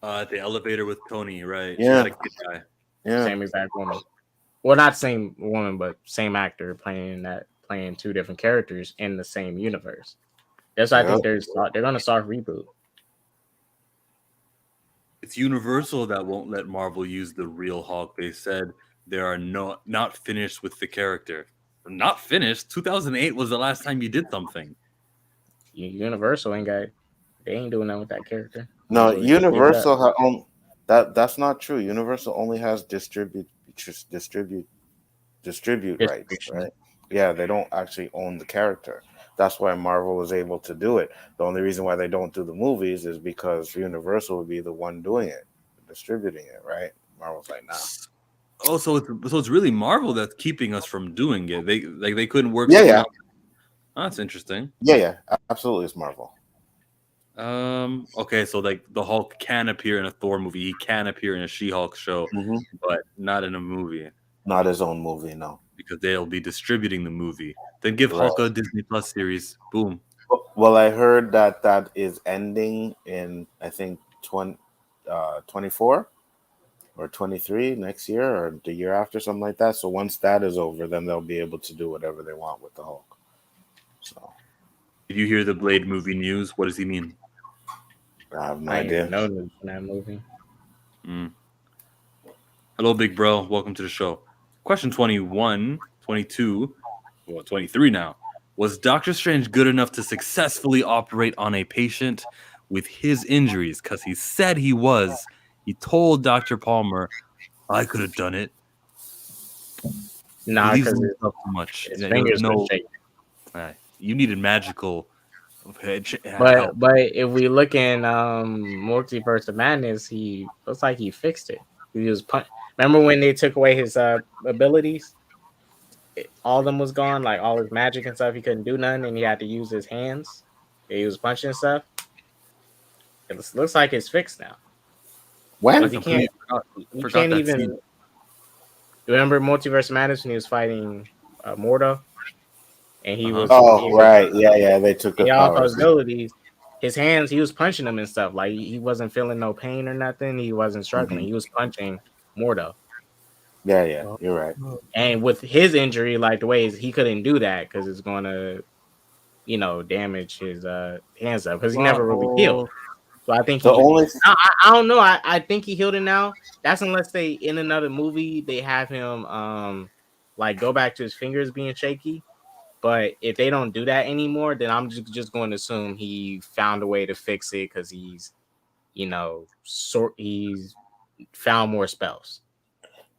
The elevator with Tony, right? Yeah. She had a good guy. Yeah. Same exact woman. Well, not same woman, but same actor playing two different characters in the same universe. That's why I think they're gonna soft reboot. It's Universal that won't let Marvel use the real Hulk. They said they are not finished with the character. Not finished. 2008 was the last time you did something. Universal they ain't doing nothing with that character. No, Universal that's not true. Universal only has distribute rights, right? Yeah, they don't actually own the character. That's why Marvel was able to do it. The only reason why they don't do the movies is because Universal would be the one doing it, distributing it, right? Marvel's like, nah. Oh, so it's really Marvel that's keeping us from doing it. They couldn't work. Yeah. Oh, that's interesting. Yeah, absolutely, it's Marvel. Okay, so like the Hulk can appear in a Thor movie, he can appear in a She-Hulk show, but not in a movie. Not his own movie, no. Because they'll be distributing the movie. Then give Hulk a Disney Plus series. Boom. Well, I heard that is ending in I think 24 or 23 next year or the year after, something like that. So once that is over, then they'll be able to do whatever they want with the Hulk. So, did you hear the Blade movie news? What does he mean? I have no idea. No news in that movie. Hello, big bro. Welcome to the show. Question 21, 22, well, 23 now. Was Doctor Strange good enough to successfully operate on a patient with his injuries? Because he said he was. He told Dr. Palmer, I could have done it. Nah, because too much. His fingers were shaking. You needed magical But if we look in Multiverse of Madness, he looks like he fixed it. He was remember when they took away his abilities? All of them was gone, like all his magic and stuff. He couldn't do nothing, and he had to use his hands. He was punching stuff. It looks like it's fixed now. When? He can't even. Remember Multiverse of Madness when he was fighting Mordo? And he was right. Yeah. They took the powers. Abilities. His hands, he was punching them and stuff. Like he wasn't feeling no pain or nothing. He wasn't struggling. He was punching Mordo. Yeah, you're right. And with his injury, like the way he couldn't do that because it's going to, damage his hands up because he never really healed. So I think I don't know. I think he healed it now. That's unless they in another movie they have him like go back to his fingers being shaky. But if they don't do that anymore, then I'm just going to assume he found a way to fix it because he's found more spells.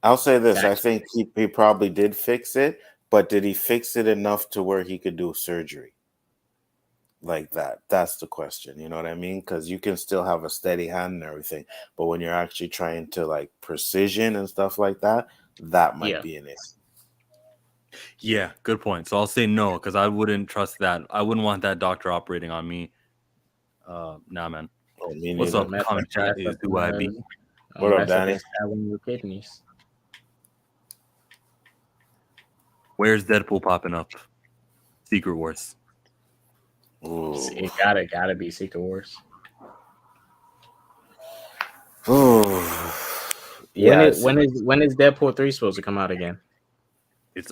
I'll say this: I think he probably did fix it, but did he fix it enough to where he could do surgery like that? That's the question. You know what I mean? Because you can still have a steady hand and everything, but when you're actually trying to like precision and stuff like that, that might be an issue. Yeah, good point. So I'll say no because I wouldn't trust that. I wouldn't want that doctor operating on me. Nah, man. What's up? Comment chat is who I be. What up, Danny? Where's Deadpool popping up? Secret Wars. Ooh. It gotta be Secret Wars. Yeah. When is Deadpool 3 supposed to come out again?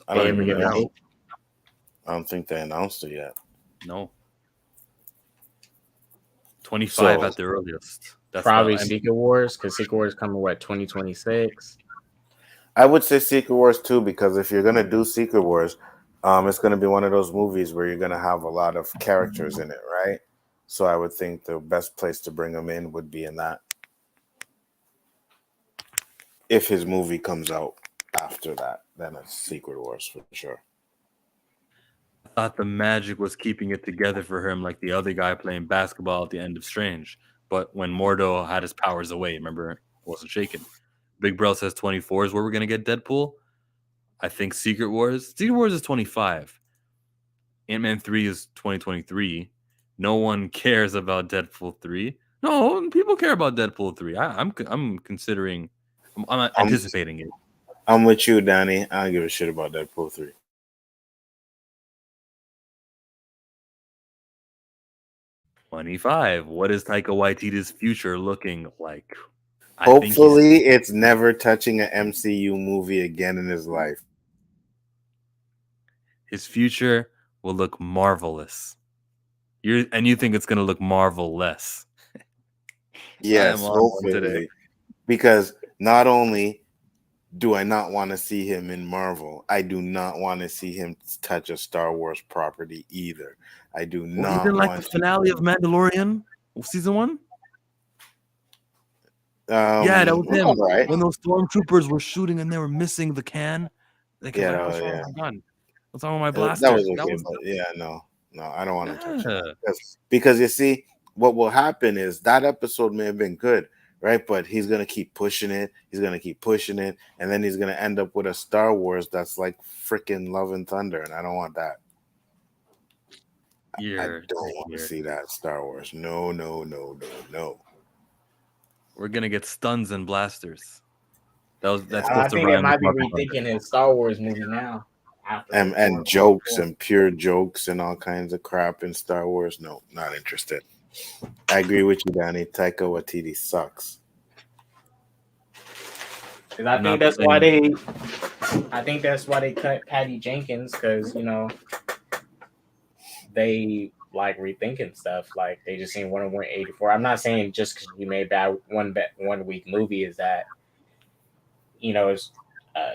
I don't think they announced it yet. No. 25 at the earliest. That's probably Secret Wars because Secret Wars coming 2026. I would say Secret Wars too because if you're gonna do Secret Wars, it's gonna be one of those movies where you're gonna have a lot of characters in it, right? So I would think the best place to bring them in would be in that. If his movie comes out after that, then it's Secret Wars for sure. I thought the magic was keeping it together for him like the other guy playing basketball at the end of Strange. But when Mordo had his powers away, remember, it wasn't shaken. Big Bro says 24 is where we're going to get Deadpool. I think Secret Wars is 25. Ant-Man 3 is 2023. No one cares about Deadpool 3. No, people care about Deadpool 3. I'm considering... I'm anticipating it. I'm with you, Danny. I don't give a shit about Deadpool 3. What is Taika Waititi's future looking like? Hopefully, it's never touching an MCU movie again in his life. His future will look marvelous. You think it's going to look marvelous? Yes, hopefully. Because not only do I not want to see him in Marvel, I do not want to see him touch a Star Wars property either. I do not even like the finale of Mandalorian season 1. Yeah, that was him. Right. When those stormtroopers were shooting and they were missing the can. What's wrong with my blaster? That was okay. No, I don't want to touch it. Because you see, what will happen is that episode may have been good, right? But he's going to keep pushing it. And then he's going to end up with a Star Wars that's like freaking Love and Thunder. And I don't want that. I don't want to see that Star Wars. No. We're going to get stuns and blasters. That's I think it might be rethinking his Star Wars movie now. And jokes and pure jokes and all kinds of crap in Star Wars. No, not interested. I agree with you, Danny. Taika Waititi sucks. I think that's why they cut Patty Jenkins because they like rethinking stuff. Like they just seen 184. I'm not saying just because you made that one week movie is that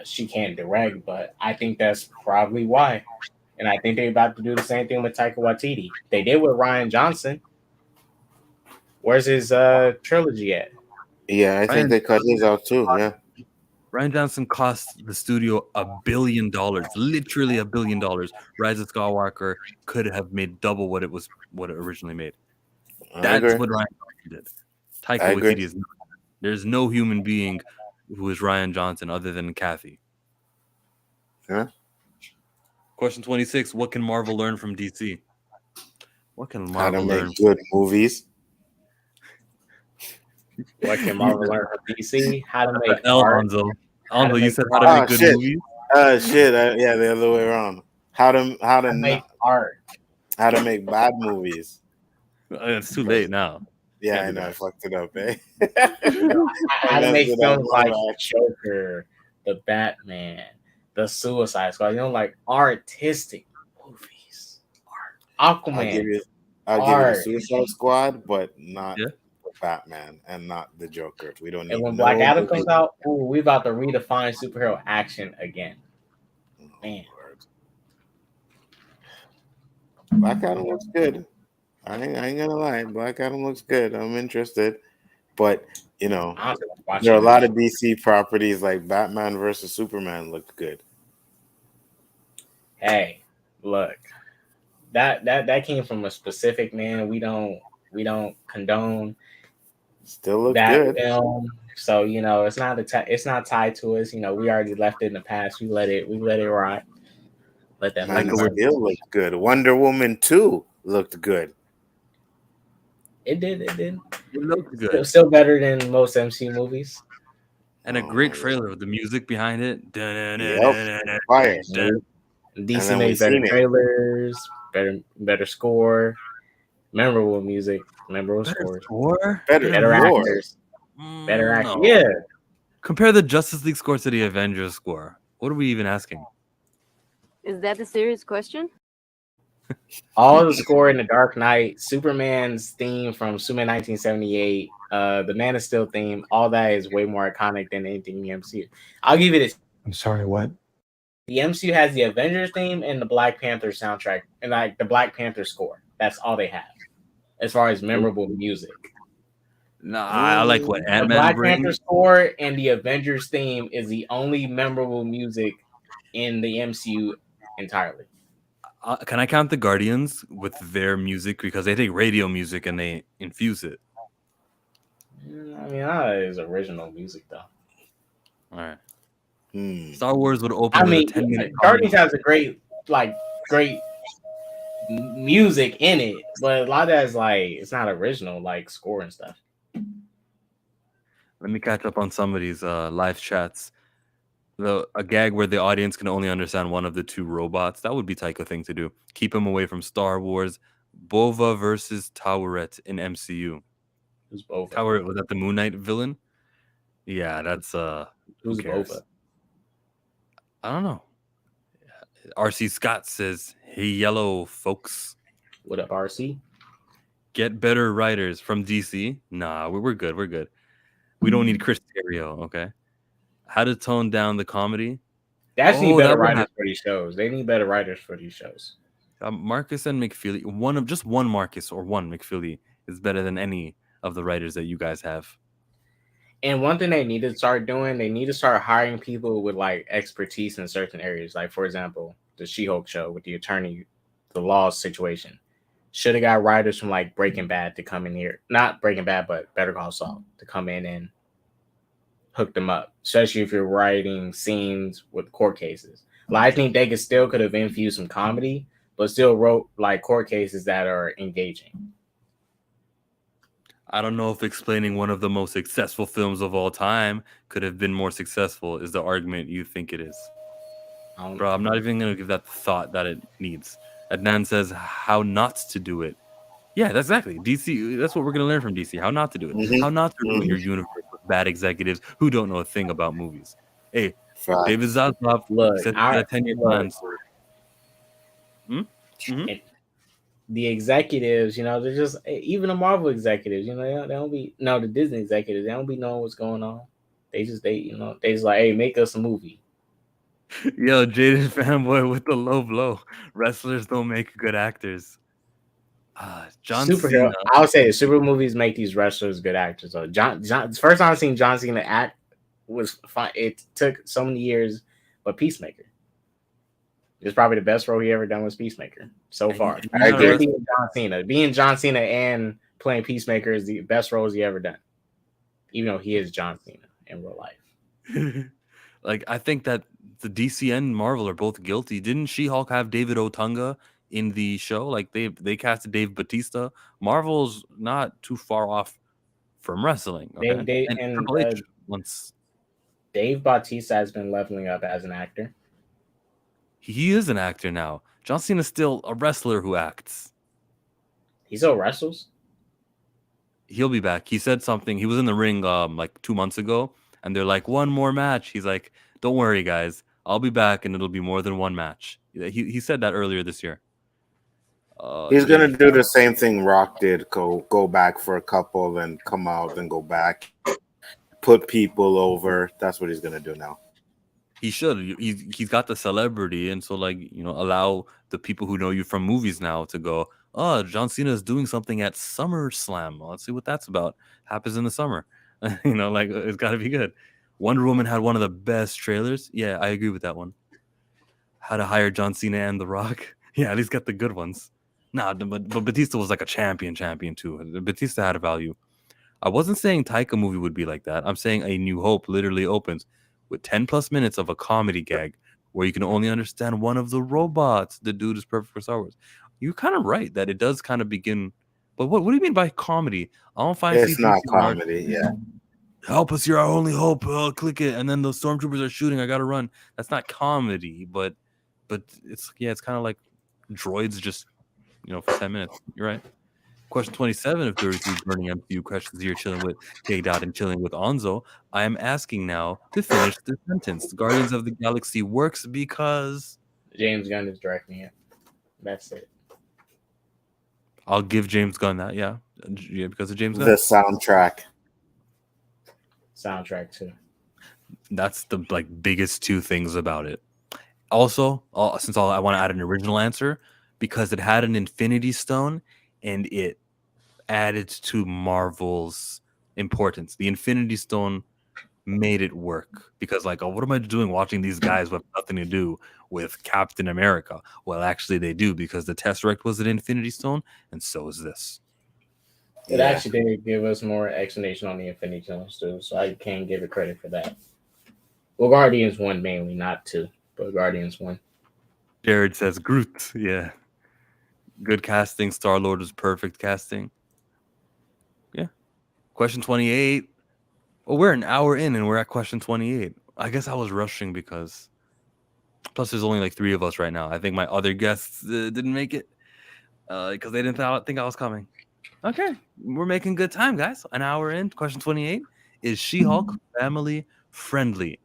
she can't direct, but I think that's probably why. And I think they're about to do the same thing with Taika Waititi. They did with Rian Johnson. Where's his trilogy at? Yeah, I think they cut his out too. Yeah. Ryan Johnson cost the studio $1 billion, literally $1 billion. Rise of Skywalker could have made double what it originally made. That's what Ryan Johnson did. Taika Waititi is not. There's no human being who is Ryan Johnson other than Kathy. Huh? Question 26. What can Marvel learn from DC? What can Marvel learn? How to make good movies. What can Marvel learn from DC? How to make L, art. Anzo, you said how to make good movies? Yeah, the other way around. How to make art. How to make bad movies. It's too late now. Yeah, I know. I fucked it up, eh? How to make films like Joker, the Batman, the Suicide Squad. Like artistic movies. Art. Aquaman. I'll give you the Suicide Squad, but not Batman and not the Joker. We don't need. And when Black Adam comes out, we about to redefine superhero action again. Man, Black Adam looks good. I ain't gonna lie. Black Adam looks good. I'm interested, but there are a lot of DC properties like Batman versus Superman looked good. Hey, look, that came from a specific man. We don't condone. Still look that good. Film. So it's not tied to us. We already left it in the past. We let it ride. Let that Man still looked good. Wonder Woman 2 looked good. It did. It looked good. Still better than most MC movies. And a great trailer with the music behind it. Fire. DC made better trailers, better score, memorable music, memorable scores, better actors, better actors. Yeah. Compare the Justice League score to the Avengers score. What are we even asking? Is that the serious question? All the score in The Dark Knight, Superman's theme from Superman 1978, the Man of Steel theme, all that is way more iconic than anything in the MCU. I'll give you this. I'm sorry, what? The MCU has the Avengers theme and the Black Panther soundtrack, and like the Black Panther score. That's all they have as far as memorable music. No, I like what Ant-Man the Black brings. Panther score and the Avengers theme is the only memorable music in the MCU entirely. Can I count the Guardians with their music because they take radio music and they infuse it? I mean, that is original music though. All right. Star Wars would open with a 10-minute. Guardians has a great music in it, but a lot of that is it's not original, like score and stuff. Let me catch up on some of these live chats. A gag where the audience can only understand one of the two robots. That would be Taika thing to do. Keep him away from Star Wars. Bova versus Taweret in MCU. Who's Bova? Taweret, was that the Moon Knight villain? Yeah, that's who's Bova? I don't know. RC Scott says, "Hey, yellow folks." What up, RC? Get better writers from DC. Nah, we're good. We're good. We don't need Chris Terrio. Okay. How to tone down the comedy? They actually need better writers for these shows. They need better writers for these shows. Marcus and McFeely. One Marcus or one McFeely is better than any of the writers that you guys have. And one thing they need to start doing, they need to start hiring people with expertise in certain areas. Like, for example, the She-Hulk show with the attorney, the law situation. Should have got writers from Breaking Bad to come in here. Not Breaking Bad, but Better Call Saul to come in and hook them up. Especially if you're writing scenes with court cases. I think they could have infused some comedy, but still wrote court cases that are engaging. I don't know if explaining one of the most successful films of all time could have been more successful is the argument you think it is. Bro, I'm not even going to give that the thought that it needs. Adnan says how not to do it. Yeah, that's exactly. DC, that's what we're going to learn from DC. How not to do it. Mm-hmm. How not to ruin your universe with bad executives who don't know a thing about movies. Hey, David Zaslav said that 10-year plan. The executives, they're just, even the Marvel executives, they don't be, the Disney executives, they don't be knowing what's going on. They just hey, make us a movie. Yo, Jaded fanboy with the low blow. Wrestlers don't make good actors. John Superhero. Cena. I would say super movies make these wrestlers good actors. So John first time I've seen John Cena act was fine. It took so many years, but Peacemaker. It's probably the best role he ever done was Peacemaker so far. I agree. Being John Cena. Being John Cena and playing Peacemaker is the best roles he ever done. Even though he is John Cena in real life. Like, I think that the DC and Marvel are both guilty. Didn't She-Hulk have David Otunga in the show? Like, they casted Dave Bautista. Marvel's not too far off from wrestling. Okay? And Triple H once. Dave Bautista has been leveling up as an actor. He is an actor now. John Cena's still a wrestler who acts. He still wrestles? He'll be back. He said something. He was in the ring like 2 months ago, and they're like, one more match. He's like, don't worry, guys. I'll be back, and it'll be more than one match. He said that earlier this year. He's going to do the same thing Rock did. Go back for a couple and come out and go back. Put people over. That's what he's going to do now. He should. He's got the celebrity, and so, like, you know, allow the people who know you from movies now to go, oh, John Cena is doing something at SummerSlam. Well, let's see what that's about. Happens in the summer. You know, like, it's got to be good. Wonder Woman had one of the best trailers. Yeah, I agree with that one. How to Hire John Cena and The Rock. Yeah, at least got the good ones. Nah, but Batista was like a champion too. Batista had a value. I wasn't saying Taika movie would be like that. I'm saying A New Hope literally opens with 10 plus minutes of a comedy gag where you can only understand one of the robots. The dude is perfect for Star Wars. You're kind of right that it does kind of begin. But what do you mean by comedy? I don't find it's not comedy. Yeah. Help us, you're our only hope. Click it, and then the stormtroopers are shooting. I gotta run. That's not comedy, but it's kind of like droids just, you know, for 10 minutes. You're right. Question 27 of 33 Burning MCU Questions. You're chilling with K-Dot and chilling with Onzo. I am asking now to finish the sentence. Guardians of the Galaxy works because James Gunn is directing it. That's it. I'll give James Gunn that. Yeah, because of James Gunn. The soundtrack too. That's the biggest two things about it. Also, I want to add an original answer because it had an Infinity Stone and it added to Marvel's importance. The Infinity Stone made it work because, like, oh, what am I doing watching these guys who have nothing to do with Captain America? Well, actually, they do because the Tesseract was an Infinity Stone, and so is this. It actually did give us more explanation on the Infinity Stones too, so I can give it credit for that. Well, Guardians 1 mainly, not 2, but Guardians 1. Jared says Groot. Yeah. Good casting. Star-Lord was perfect casting. Yeah. Question 28. Well, we're an hour in and we're at question 28. I guess I was rushing because plus there's only like 3 of us right now. I think my other guests didn't make it because they didn't think I was coming. Okay. We're making good time, guys. An hour in. Question 28. Is She-Hulk family friendly?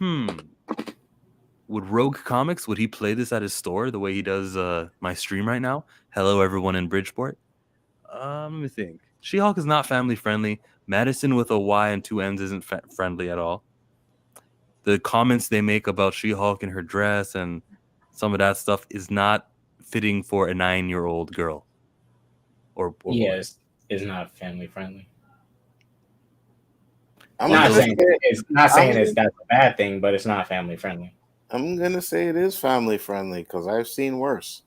Would Rogue Comics, would he play this at his store the way he does my stream right now? Hello, everyone in Bridgeport. Let me think. She-Hulk is not family friendly. Madisynn with a Y and 2 N's isn't friendly at all. The comments they make about She-Hulk and her dress and some of that stuff is not fitting for a 9-year-old girl. Or yes, it's not family friendly. I'm not saying that's a bad thing, but it's not family friendly. I'm gonna say it is family friendly because I've seen worse.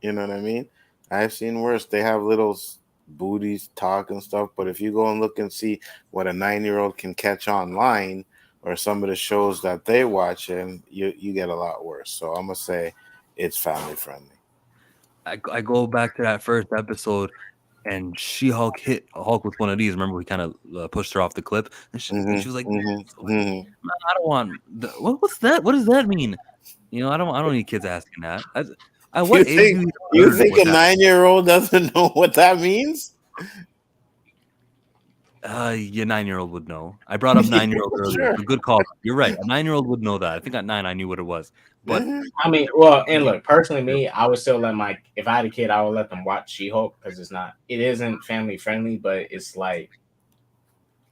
You know what I mean? I've seen worse. They have little booties talk and stuff, but if you go and look and see what a 9-year-old can catch online or some of the shows that they watch, and you get a lot worse. So I'm gonna say it's family friendly. I go back to that first episode, and She-Hulk hit Hulk with one of these. Remember, we kind of pushed her off the cliff, and she was like, I don't want. What's that? What does that mean? You know, I don't need kids asking that. What age you think a 9-year-old doesn't know what that means? Your 9-year-old would know. I brought up 9-year-old earlier. Sure. Good call. You're right. A 9-year-old would know that. I think at 9 I knew what it was. But I mean, well, and look, personally, me, I would still let if I had a kid, I would let them watch She-Hulk because it isn't family friendly, but it's light.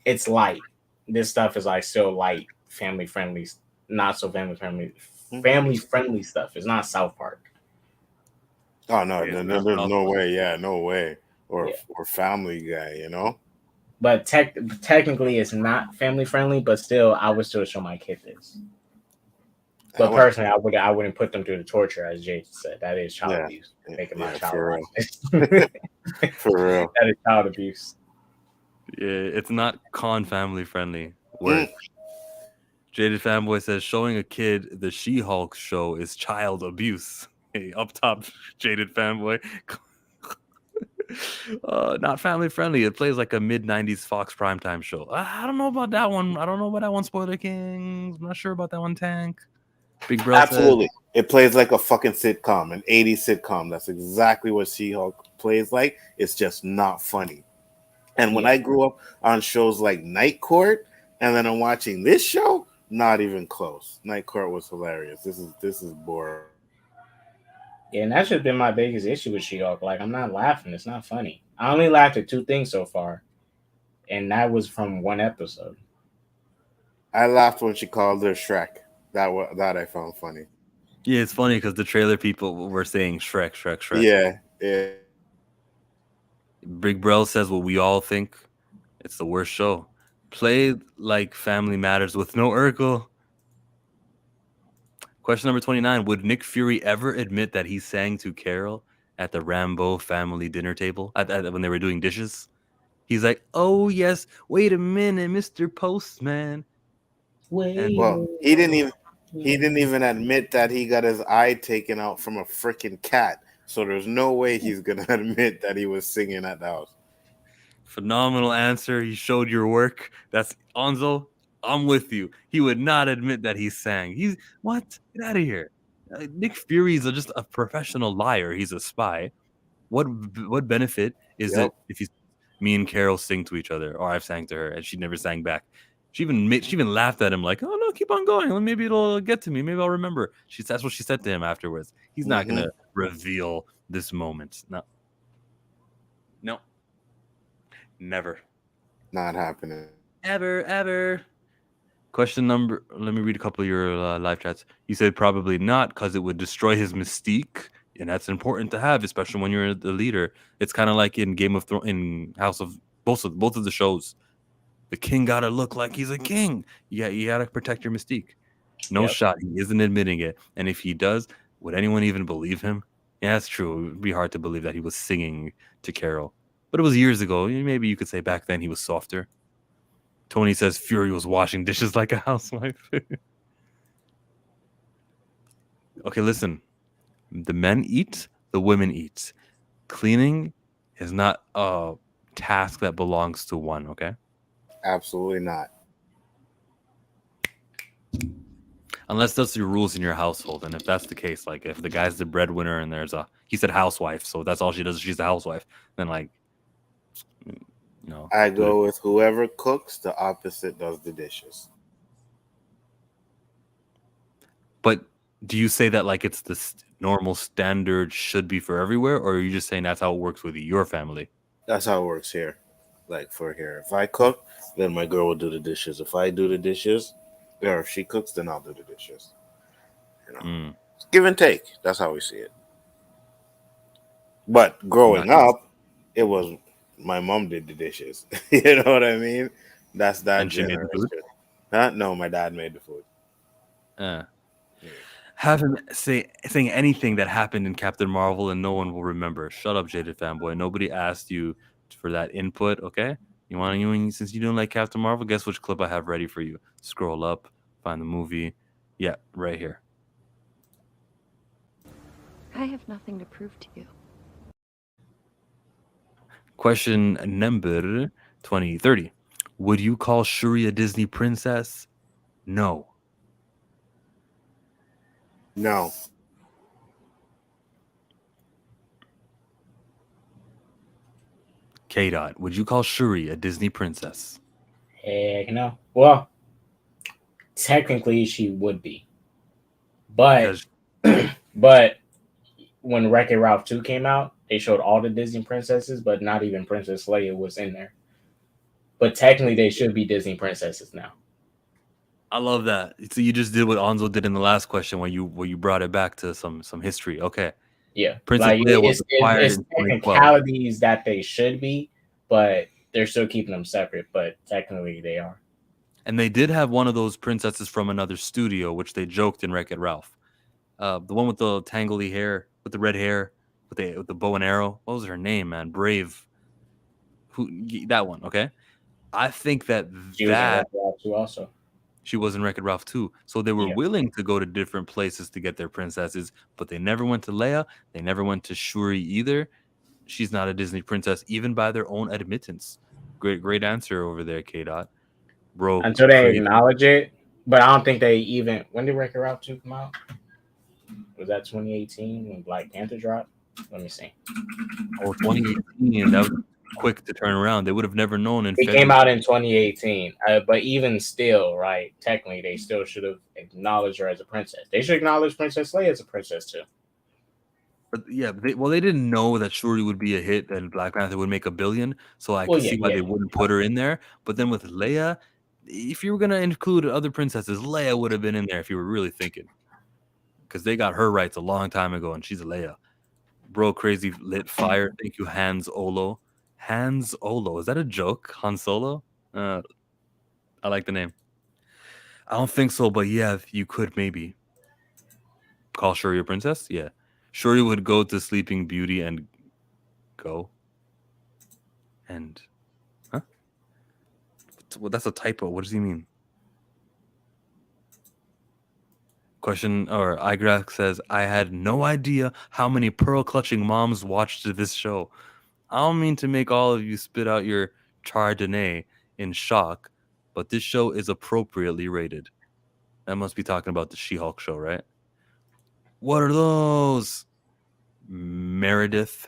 This stuff is like still light, family friendly, not so family friendly stuff. It's not South Park. Oh no, there's no way. Yeah, no way. Or Family Guy, you know. But technically, it's not family friendly. But still, I would still show my kid this. But personally, I wouldn't put them through the torture, as Jay said. That is child abuse. Making my child for watch this. For real. That is child abuse. Yeah, it's not family friendly. Word. Jaded Fanboy says showing a kid the She-Hulk show is child abuse. Hey, up top, Jaded Fanboy. Not family friendly. It plays like a mid-90s Fox primetime show. I don't know about that one. I don't know about that one, Spoiler Kings. I'm not sure about that one, Tank. Big Bro Absolutely. says, it plays like a fucking sitcom, an 80s sitcom. That's exactly what She-Hulk plays like. It's just not funny. And when I grew up on shows like Night Court, and then I'm watching this show, not even close. Night Court was hilarious. This is boring. Yeah, and that's just been my biggest issue with She-Hulk. Like, I'm not laughing. It's not funny. I only laughed at 2 things so far, and that was from 1 episode. I laughed when she called her Shrek. That I found funny. yeah, it's funny because the trailer people were saying Shrek. Yeah. Big Bro says what we all think. It's the worst show. Play like Family Matters with no Urkel. Question number 29. Would Nick Fury ever admit that he sang to Carol at the Rambo family dinner table when they were doing dishes? He's like, oh, yes. Wait a minute, Mr. Postman. Well, he didn't even admit that he got his eye taken out from a freaking cat. So there's no way he's going to admit that he was singing at the house. Phenomenal answer. You showed your work. That's Onzo. I'm with you. He would not admit that he sang. He's what? Get out of here. Nick Fury is just a professional liar. He's a spy. What benefit is it if me and Carol sing to each other, or I've sang to her and she never sang back? She even laughed at him like, "Oh no, keep on going. Maybe it'll get to me. Maybe I'll remember." That's what she said to him afterwards. He's not gonna reveal this moment. No, never, not happening. Ever. Question number. Let me read a couple of your live chats. You said probably not because it would destroy his mystique, and that's important to have, especially when you're the leader. It's kind of like in Game of Thrones, in House of both of the shows. The king gotta look like he's a king. You gotta protect your mystique. No shot. He isn't admitting it, and if he does, would anyone even believe him? Yeah, that's true. It would be hard to believe that he was singing to Carol, but it was years ago. Maybe you could say back then he was softer. Tony says Fury was washing dishes like a housewife. Okay, listen. The men eat, the women eat. Cleaning is not a task that belongs to one, okay? Absolutely not. Unless that's your rules in your household. And if that's the case, like if the guy's the breadwinner and he said housewife, so that's all she does, she's a housewife, then like, no. I go with whoever cooks, the opposite does the dishes. But do you say that like it's the normal standard should be for everywhere, or are you just saying that's how it works with your family? That's how it works here. Like for here, if I cook, then my girl will do the dishes. If I do the dishes, or if she cooks, then I'll do the dishes. It's give and take. That's how we see it. But growing up, it was my mom did the dishes. You know what I mean? That's that. And she made the food? No, my dad made the food. Have him saying anything that happened in Captain Marvel and no one will remember. Shut up, Jaded Fanboy. Nobody asked you for that input, okay? Since you don't like Captain Marvel, guess which clip I have ready for you. Scroll up, find the movie. Yeah, right here. I have nothing to prove to you. Question number 2030. Would you call Shuri a Disney princess? No. No. K-Dot, would you call Shuri a Disney princess? Heck no. Well, technically she would be. But but when Wreck-It Ralph 2 came out, they showed all the Disney princesses, but not even Princess Leia was in there. But technically they should be Disney princesses now. I love that. So you just did what Onzo did in the last question where you brought it back to some history. Okay. Yeah. Princess Leia was acquired it's in 2012. technicalities that they should be, but they're still keeping them separate, but technically they are. And they did have one of those princesses from another studio, which they joked in Wreck-It Ralph. The one with the tangly hair, with the red hair, with the bow and arrow. What was her name, man? Brave. That one? Okay. I think that She was in Wreck-It Ralph too, also. She was in Wreck-It Ralph too. So they were willing to go to different places to get their princesses, but they never went to Leia. They never went to Shuri either. She's not a Disney princess, even by their own admittance. Great answer over there, K-Dot. Bro. Until they acknowledge it. But I don't think they even... When did Wreck-It Ralph 2 come out? Was that 2018 when Black Panther dropped? Let me see. Oh, 2018. That was quick to turn around. They would have never known. It came out in 2018. But even still, right, technically, they still should have acknowledged her as a princess. They should acknowledge Princess Leia as a princess, too. But yeah, they didn't know that Shuri would be a hit and Black Panther would make $1 billion. So I can see why they wouldn't put her in there. But then with Leia, if you were going to include other princesses, Leia would have been in there if you were really thinking. Because they got her rights a long time ago, and she's a Leia. Bro, crazy lit fire. Thank you, Hans Olo. Hans Olo. Is that a joke? Han Solo? I like the name. I don't think so, but yeah, you could maybe. Call Shuri a princess? Yeah. Shuri would go to Sleeping Beauty and go. And, huh? Well, that's a typo. What does he mean? Question, or iGraph says, I had no idea how many pearl-clutching moms watched this show. I don't mean to make all of you spit out your Chardonnay in shock, but this show is appropriately rated. That must be talking about the She-Hulk show, right? What are those? Meredith.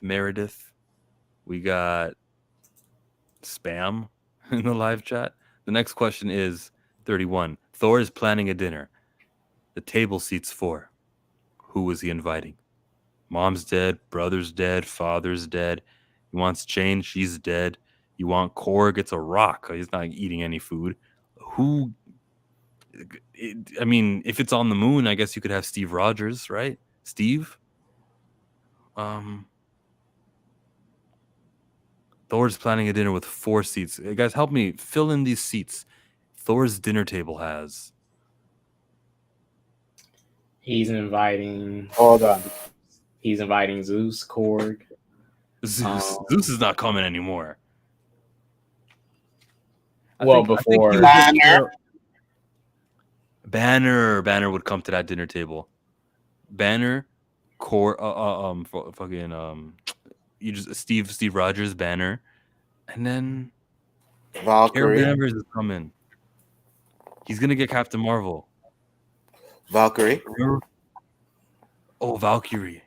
We got spam in the live chat. The next question is 31. Thor is planning a dinner. The table seats 4. Who is he inviting? Mom's dead, brother's dead, father's dead. He wants Jane, she's dead. You want Korg, it's a rock. He's not eating any food. Who? I mean, if it's on the moon, I guess you could have Steve Rogers, right? Steve? Thor's planning a dinner with 4 seats. Hey guys, help me fill in these seats. Thor's dinner table has... He's inviting... Hold on. He's inviting Zeus, Korg. Zeus is not coming anymore. Before... Banner would come to that dinner table. Banner, Steve Rogers, Banner, and then Valkyrie. Carol Danvers is coming. He's gonna get Captain Marvel. Valkyrie. Oh, Valkyrie.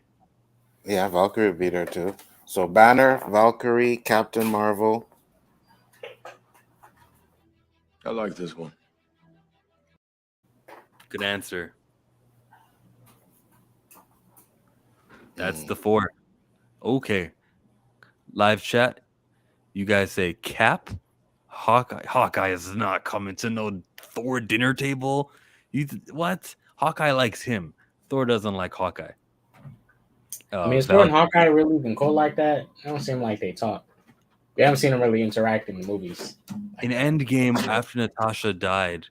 Yeah, Valkyrie would be there too. So Banner, Valkyrie, Captain Marvel. I like this one. Good answer. That's the 4. Okay. Live chat. You guys say Cap? Hawkeye. Hawkeye is not coming to no Thor dinner table. What? Hawkeye likes him. Thor doesn't like Hawkeye. Is Thor and Hawkeye really even cool like that? It don't seem like they talk. We haven't seen them really interact in the movies. In Endgame, after Natasha died,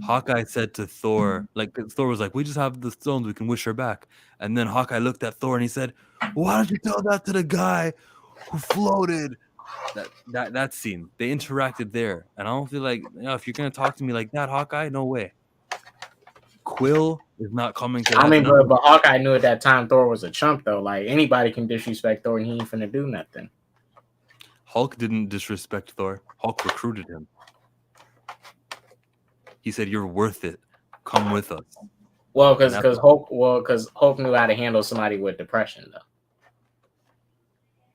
Hawkeye said to Thor, Thor was like, we just have the stones, we can wish her back. And then Hawkeye looked at Thor and he said, why don't you tell that to the guy who floated? That scene, they interacted there. And I don't feel like, if you're going to talk to me like that, Hawkeye, no way. Quill is not coming to that. But Hawkeye knew at that time Thor was a chump, though. Like, anybody can disrespect Thor and he ain't finna do nothing. Hulk didn't disrespect Thor. Hulk recruited him. He said, "You're worth it. Come with us." Well, because Hulk knew how to handle somebody with depression, though.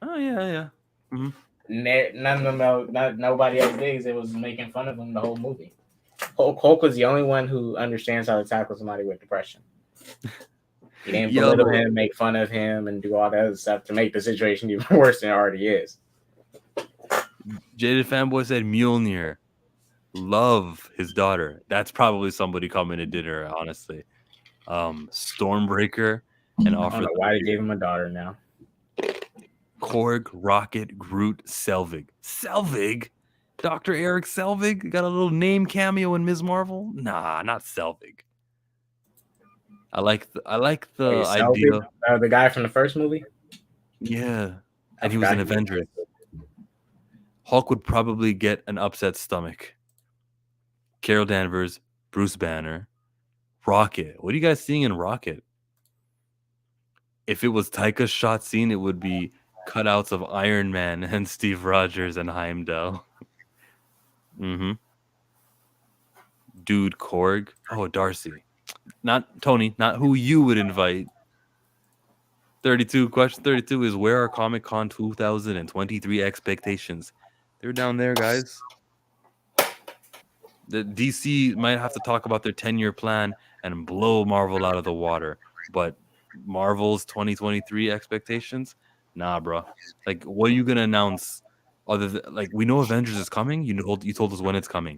Oh yeah. Mm-hmm. Nobody else did. It was making fun of him the whole movie. Hulk was the only one who understands how to tackle somebody with depression. He didn't belittle him, make fun of him, and do all that other stuff to make the situation even worse than it already is. Jaded Fanboy said Mjolnir. Love his daughter. That's probably somebody coming to dinner, honestly. Stormbreaker and offer. I don't know why they gave him a daughter now. Korg, Rocket, Groot, Selvig. Selvig? Dr. Eric Selvig got a little name cameo in Ms. Marvel? Nah, not Selvig. I like the Wait, idea. the guy from the first movie? Yeah. I And he was forgot an Avenger. Hulk would probably get an upset stomach. Carol Danvers, Bruce Banner, Rocket. What are you guys seeing in Rocket? If it was Taika's shot scene, it would be cutouts of Iron Man and Steve Rogers and Heimdall. Mm-hmm. Dude Korg. Oh, Darcy. Not Tony, not who you would invite. 32. Question 32 is, where are Comic-Con 2023 expectations? They're down there, guys. The DC might have to talk about their 10-year plan and blow Marvel out of the water. But Marvel's 2023 expectations? Nah, bro. Like, what are you going to announce? Other than, like, we know Avengers is coming. You told us when it's coming.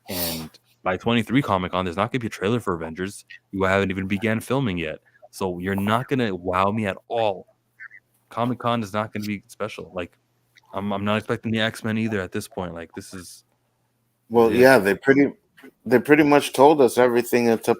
And by 23 Comic-Con, there's not going to be a trailer for Avengers. You haven't even began filming yet. So you're not going to wow me at all. Comic-Con is not going to be special. Like, I'm not expecting the X-Men either at this point. Like, this is... Well, yeah, they pretty much told us everything until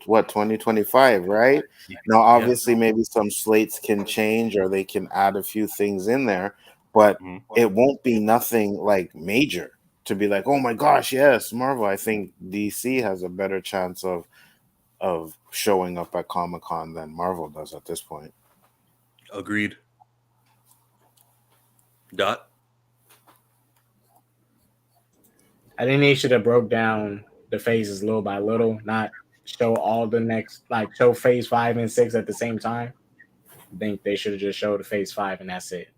what, 2025, right? Now, obviously, maybe some slates can change or they can add a few things in there, but it won't be nothing like major to be like, oh my gosh, yes, Marvel. I think DC has a better chance of showing up at Comic-Con than Marvel does at this point. Agreed. Dot. I think they should have broke down the phases little by little, not show all the next, like show phase 5 and 6 at the same time. I think they should have just showed the phase 5 and that's it.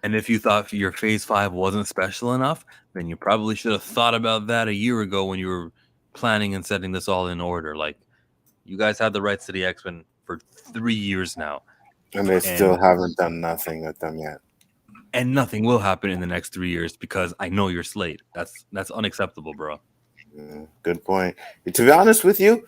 And if you thought your phase 5 wasn't special enough, then you probably should have thought about that a year ago when you were planning and setting this all in order. Like, you guys had the rights to the X-Men for 3 years now. And they still haven't done nothing with them yet. And nothing will happen in the next 3 years because I know you're Slate. That's unacceptable, bro. Good point. To be honest with you,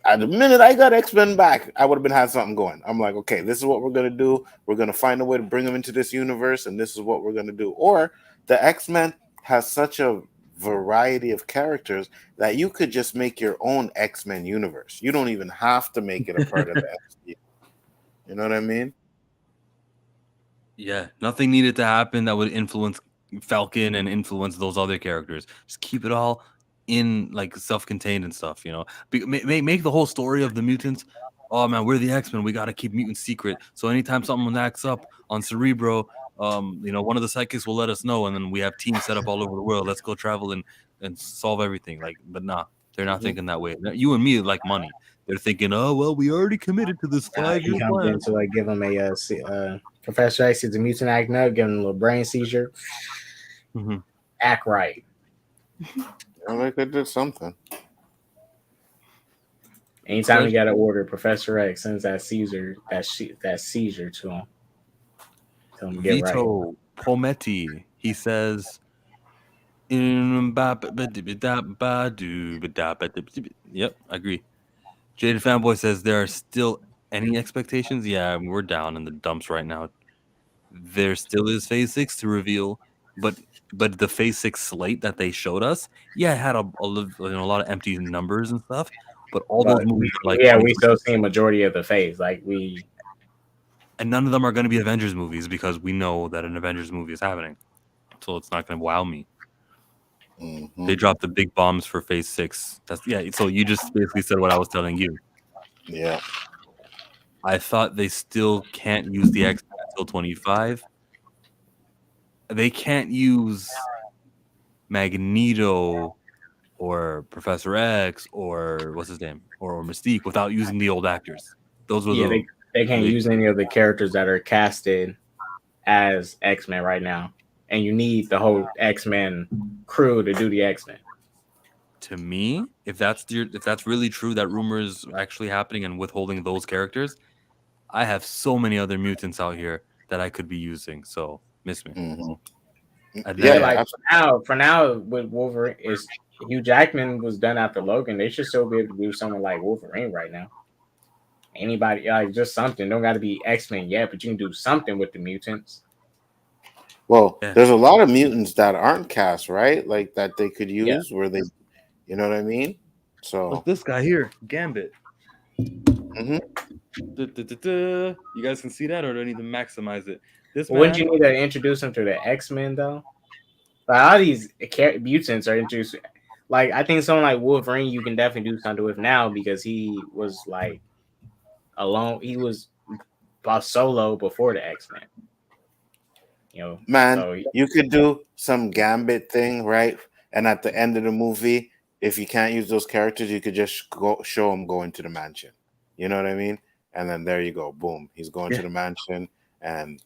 at the minute I got X-Men back, I would have had something going. I'm like, okay, this is what we're going to do. We're going to find a way to bring them into this universe, and this is what we're going to do. Or the X-Men has such a variety of characters that you could just make your own X-Men universe. You don't even have to make it a part of the MCU. You know what I mean? Yeah, nothing needed to happen that would influence Falcon and influence those other characters. Just keep it all in, like, self-contained and stuff, you know. Make the whole story of the mutants. Oh man, we're the X-Men. We got to keep mutants secret. So anytime someone acts up on Cerebro, you know, one of the psychics will let us know, and then we have teams set up all over the world. Let's go travel and solve everything. Like, but nah, they're not thinking that way. You and me like money. They're thinking, oh well, we already committed to this 5-year He comes plan. in to like give him a Professor X is a mutant acting up, give him a little brain seizure. Act right. I like they did something. Anytime you got to order, Professor X sends that seizure to him. Tell him to get right. Vito Pometti, he says, yep, I agree. Jaded Fanboy says, there are still any expectations? Yeah, we're down in the dumps right now. There still is phase 6 to reveal, but the phase 6 slate that they showed us, yeah, it had a lot of empty numbers and stuff, but those movies are like, we still see a majority of the phase, and none of them are going to be Avengers movies because we know that an Avengers movie is happening, so it's not going to wow me. They dropped the big bombs for phase 6. So you just basically said what I was telling you. Yeah. I thought they still can't use the X-Men until 25. They can't use Magneto or Professor X or what's his name or Mystique without using the old actors. Those were they can't use any of the characters that are casted as X-Men right now. And you need the whole X-Men crew to do the X-Men. To me, if that's really true, that rumor is actually happening and withholding those characters, I have so many other mutants out here that I could be using. So miss me. For now, with Wolverine, is Hugh Jackman was done after Logan. They should still be able to do something like Wolverine right now. Anybody, like just something. Don't got to be X-Men yet, but you can do something with the mutants. Well, Yeah. there's a lot of mutants that aren't cast, right? Like that they could Yeah. use where they, you know what I mean? So Look, this guy here, Gambit. Mhm. You guys can see that, or do I need to maximize it? This Wouldn't man, you need to introduce them to the X-Men though? Like, all these mutants are introduced. Like I think someone like Wolverine, you can definitely do something with now because he was like alone. He was solo before the X-Men. You know, man, so you could do some Gambit thing, right? And at the end of the movie, if you can't use those characters, you could just go show him going to the mansion. You know what I mean? And then there you go, boom, he's going to the mansion, and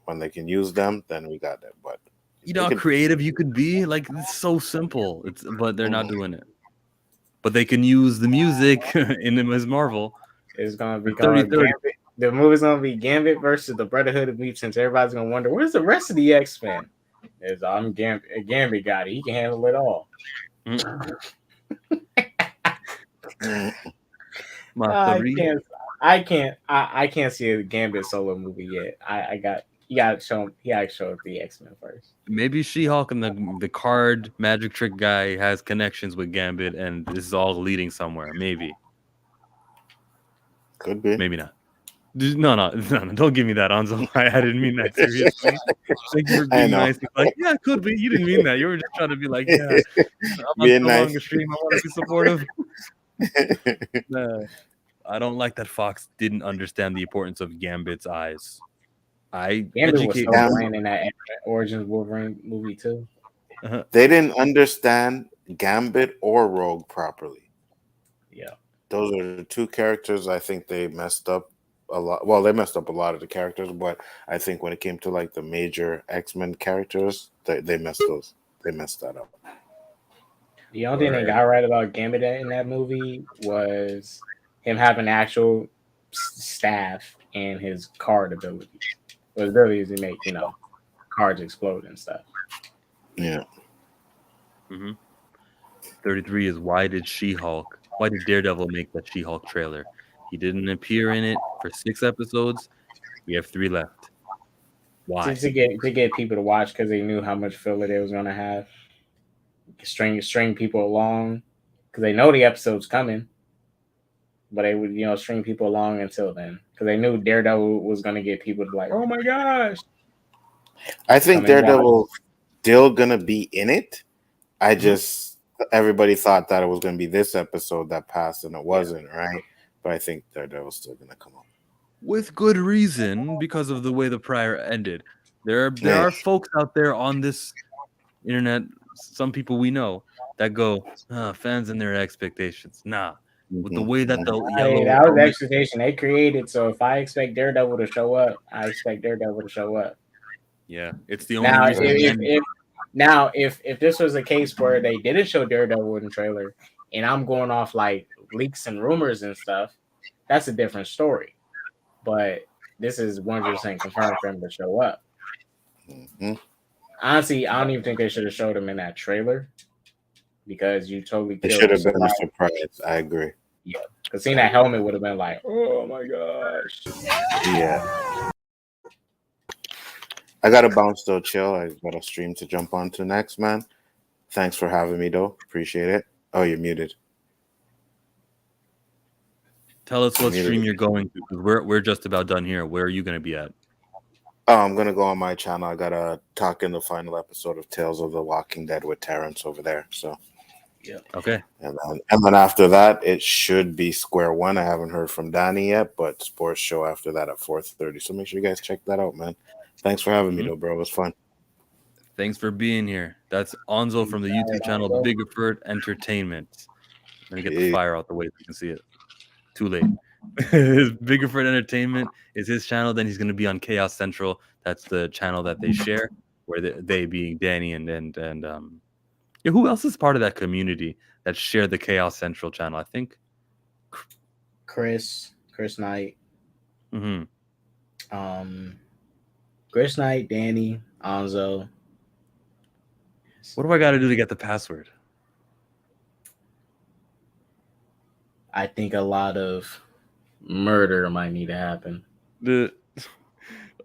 when they can use them, then we got that. But you know how creative you could be. Like it's so simple. But they're not doing it. But they can use the music in Ms. Marvel. it's gonna be For 30-30. called Gambit. The movie's gonna be Gambit versus the Brotherhood of Mutants. Everybody's gonna wonder where's the rest of the X-Men. I'm Gambit. Gambit got it. He can handle it all. I can't see a Gambit solo movie yet. You gotta show the X-Men first. Maybe She-Hulk and the card magic trick guy has connections with Gambit, and this is all leading somewhere. Maybe. Could be. Maybe not. No, don't give me that, Anzo. I didn't mean that seriously. Thank you for being nice. Like, yeah, it could be. You didn't mean that. You were just trying to be like, yeah, I'm not so long a stream. I want to be supportive. I don't like that Fox didn't understand the importance of Gambit's eyes. Gambit was so bland in that Origins Wolverine movie too. They didn't understand Gambit or Rogue properly. Yeah, those are the two characters I think they messed up a lot. Well, they messed up a lot of the characters, but I think when it came to like the major X-Men characters, they messed that up. The only thing they got right about Gambit in that movie was him having actual staff and his card abilities. It was really easy to make, cards explode and stuff. Yeah. 33 is why did Daredevil make that She-Hulk trailer? He didn't appear in it for 6 episodes. We have 3 left. Why? To get people to watch because they knew how much filler they was gonna have. String people along because they know the episode's coming, but they would string people along until then because they knew Daredevil was gonna get people to be like, oh my gosh. I think Daredevil still gonna be in it. I just everybody thought that it was gonna be this episode that passed and it wasn't, right? But I think Daredevil's still gonna come up with good reason because of the way the prior ended. There are folks out there on this internet, some people we know that go fans and their expectations. Nah, with the way that the yellow that was the expectation they created. So if I expect Daredevil to show up, I expect Daredevil to show up. Yeah, it's the only reason. If this was a case where they didn't show Daredevil in the trailer, and I'm going off like leaks and rumors and stuff, that's a different story. But this is 100% confirmed for him to show up. Honestly, I don't even think they should have showed him in that trailer because you totally killed. It should have been a surprise. I agree. Yeah, because seeing that helmet would have been like, oh my gosh. Yeah. I gotta bounce though, chill. I got a stream to jump on to next, man. Thanks for having me though. Appreciate it. Oh, you're muted. Tell us what stream you're going to, because we're just about done here. Where are you going to be at? Oh, I'm gonna go on my channel. I gotta talk in the final episode of Tales of the Walking Dead with Terrence over there. So yeah, okay. And then after that, it should be Square One. I haven't heard from Danny yet, but sports show after that at 4:30. So make sure you guys check that out, man. Thanks for having me, though, bro. It was fun. Thanks for being here. That's Anzo from the YouTube channel Biggerford Entertainment. Let me get the fire out the way so you can see it. Too late. Biggerford Entertainment is his channel. Then he's going to be on Chaos Central. That's the channel that they share, where they being Danny and who else is part of that community that share the Chaos Central channel? I think Chris Knight. Chris Knight, Danny, Anzo. What do I got to do to get the password? I think a lot of Murder might need to happen.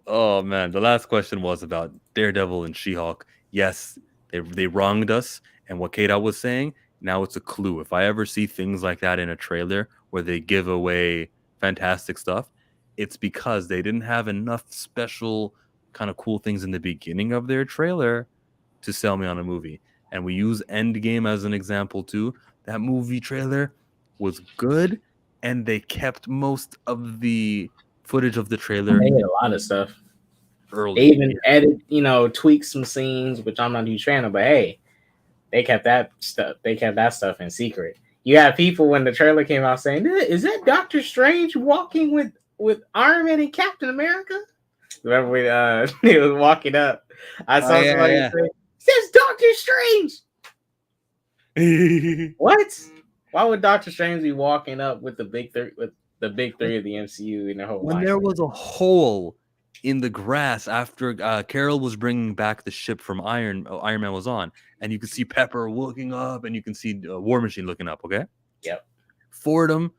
Oh man, the last question was about Daredevil and She-Hulk. Yes, they wronged us, and what K-Dot was saying, now it's a clue. If I ever see things like that in a trailer where they give away fantastic stuff, it's because they didn't have enough special kind of cool things in the beginning of their trailer to sell me on a movie. And we use Endgame as an example too. That movie trailer was good, and they kept most of the footage of the trailer They did a lot of stuff. early. They even added, tweaked some scenes, which I'm not a huge fan of, but hey, they kept that stuff. They kept that stuff in secret. You had people when the trailer came out saying, "Is that Doctor Strange walking with Iron Man and Captain America?" Remember when he was walking up? I saw somebody say, "Says Doctor Strange." What? Why would Doctor Strange be walking up with the big three of the MCU in the whole? When there was a hole in the grass after Carol was bringing back the ship from Iron Man was on, and you could see Pepper looking up, and you can see War Machine looking up. Okay. Yep. Fordham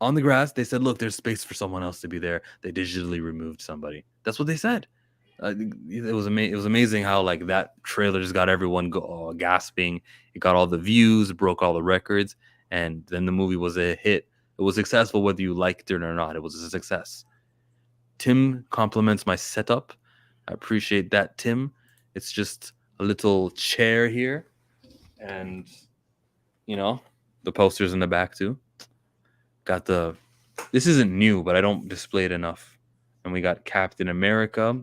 on the grass. They said, "Look, there's space for someone else to be there." They digitally removed somebody. That's what they said. It was amazing how like that trailer just got everyone gasping. It got all the views, broke all the records, and then the movie was a hit. It was successful whether you liked it or not. It was a success. Tim compliments my setup. I appreciate that, Tim. It's just a little chair here, and the posters in the back too. Got this isn't new, but I don't display it enough. And we got Captain America,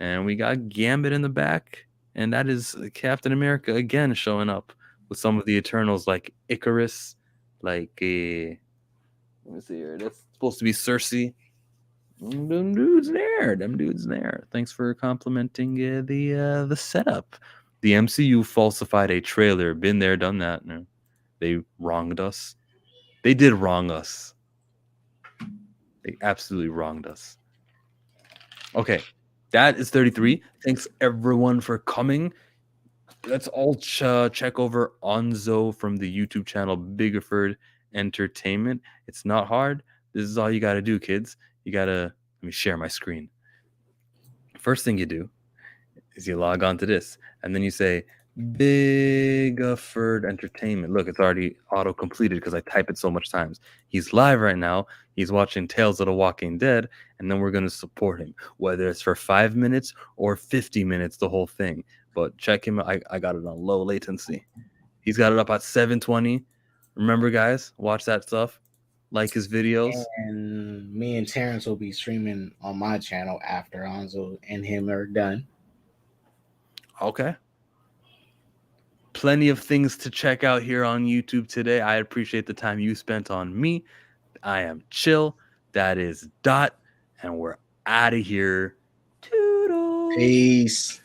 and we got Gambit in the back, and that is Captain America again showing up with some of the Eternals like Icarus, like let me see here. That's supposed to be Cersei. Them dudes there. Thanks for complimenting the setup. The MCU falsified a trailer. Been there, done that. No. They wronged us. They did wrong us. They absolutely wronged us. Okay, that is 33. Thanks everyone for coming. Let's all check over Onzo from the YouTube channel Biggerford Entertainment. It's not hard. This is all you got to do, kids. You got to, let me share my screen. First thing you do is you log on to this, and then you say Biggerford Entertainment. Look, it's already auto-completed because I type it so much times. He's live right now. He's watching Tales of the Walking Dead, and then we're going to support him, whether it's for 5 minutes or 50 minutes, the whole thing. But check him out. I got it on low latency. He's got it up at 720. Remember, guys, watch that stuff. Like his videos. And me and Terrence will be streaming on my channel after Onzo and him are done. Okay. Plenty of things to check out here on YouTube today. I appreciate the time you spent on me. I am Chill. That is Dot. And we're out of here. Toodles. Peace.